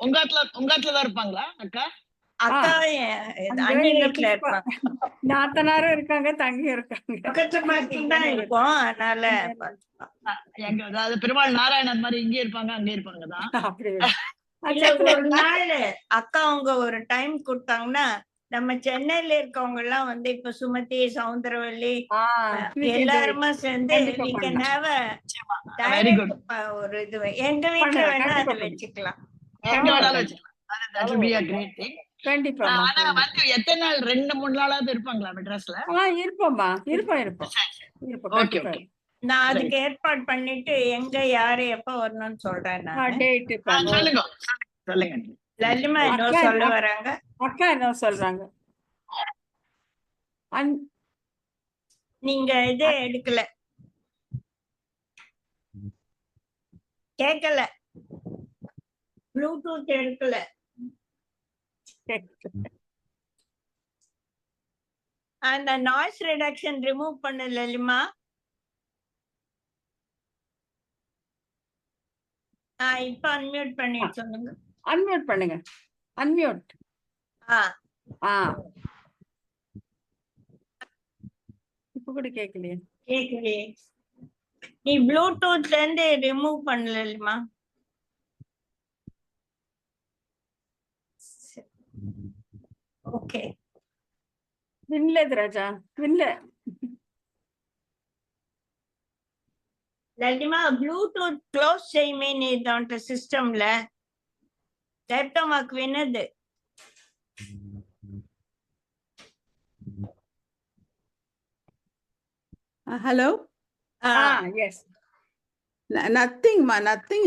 [SPEAKER 3] உங்க ஆத்துல தான் இருப்பாங்களா அக்கா?
[SPEAKER 4] அக்கா அண்ணி வீட்டுல இருப்பாங்க.
[SPEAKER 1] நாத்தனாரும் இருக்காங்க, தங்கியும் இருக்காங்க.
[SPEAKER 4] பக்கத்து பக்கத்துல தான் இருக்கும். அதனால
[SPEAKER 3] எங்க அதாவது பெருமாள் நாராயணன் மாதிரி இங்கே இருப்பாங்க அங்கே இருப்பாங்க தான்.
[SPEAKER 1] அப்படி
[SPEAKER 4] இல்ல, ஒரு நாள் அக்கா அவங்க ஒரு டைம் கொடுத்தாங்கன்னா நம்ம சென்னையில இருக்கவங்க எல்லாம் வந்து இப்ப சுமதி, சௌந்தரவல்லி எல்லாருமா சேர்ந்து we can have a direct ஒரு இது எங்க வீட்டுல வேணா அதை வச்சுக்கலாம்.
[SPEAKER 3] எங்க வேணாலும் வச்சுக்கலாம். That will be a great thing.
[SPEAKER 1] கண்டிப்பா.
[SPEAKER 3] ஆனா வந்து எத்தனை நாள் 2-3 நாளாவது இருப்பாங்களா மெட்ராஸ்ல?
[SPEAKER 1] இருப்போம்மா, இருப்போம்.
[SPEAKER 3] Okay okay.
[SPEAKER 4] நான் அதுக்கு ஏற்பாடு பண்ணிட்டு எங்க யாரு எப்ப வரணும்னு சொல்றேன்.
[SPEAKER 3] சொல்லுங்க சொல்லுங்க.
[SPEAKER 4] லலிமா என்ன சொல்ல வராங்க?
[SPEAKER 1] அக்கா என்ன சொல்றாங்க?
[SPEAKER 4] நீங்க இது எடுக்கல, கேட்கல, ப்ளூடூத் எடுக்கல. அந்த நாய்ஸ் ரிடக்ஷன் ரிமூவ் பண்ணு லலிமா. இப்ப அன்மியூட் பண்ணிட்டு சொல்லுங்க.
[SPEAKER 1] அன்மியூட் பண்ணுங்க. அன்மியூட்.
[SPEAKER 4] ஆ
[SPEAKER 1] இப்ப கூட கேட்கலையே.
[SPEAKER 4] கேக்குதே. நீ ப்ளூடூத்ல இருந்து ரிமூவ் பண்ணலமா? ஓகே.
[SPEAKER 1] வின்లేదు ராஜா, வின்ல.
[SPEAKER 4] లలిమా బ్లూటూత్ క్లోజ్ చేయమే నీ దాంట్లో సిస్టంలో లేకపోతే మాకు వినదు.
[SPEAKER 8] ஹலோ.
[SPEAKER 1] எஸ்.
[SPEAKER 8] Nothing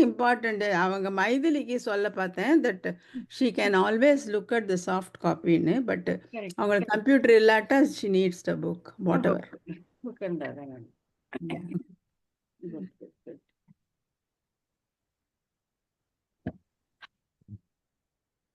[SPEAKER 8] important. அவங்க மைதிலிக்கு சொல்ல பார்த்தேன் that she can always look at the soft காப்பின்னு. பட் அவங்களுக்கு கம்ப்யூட்டர் இல்லாட்டா she needs the book whatever.
[SPEAKER 1] Book இருந்தா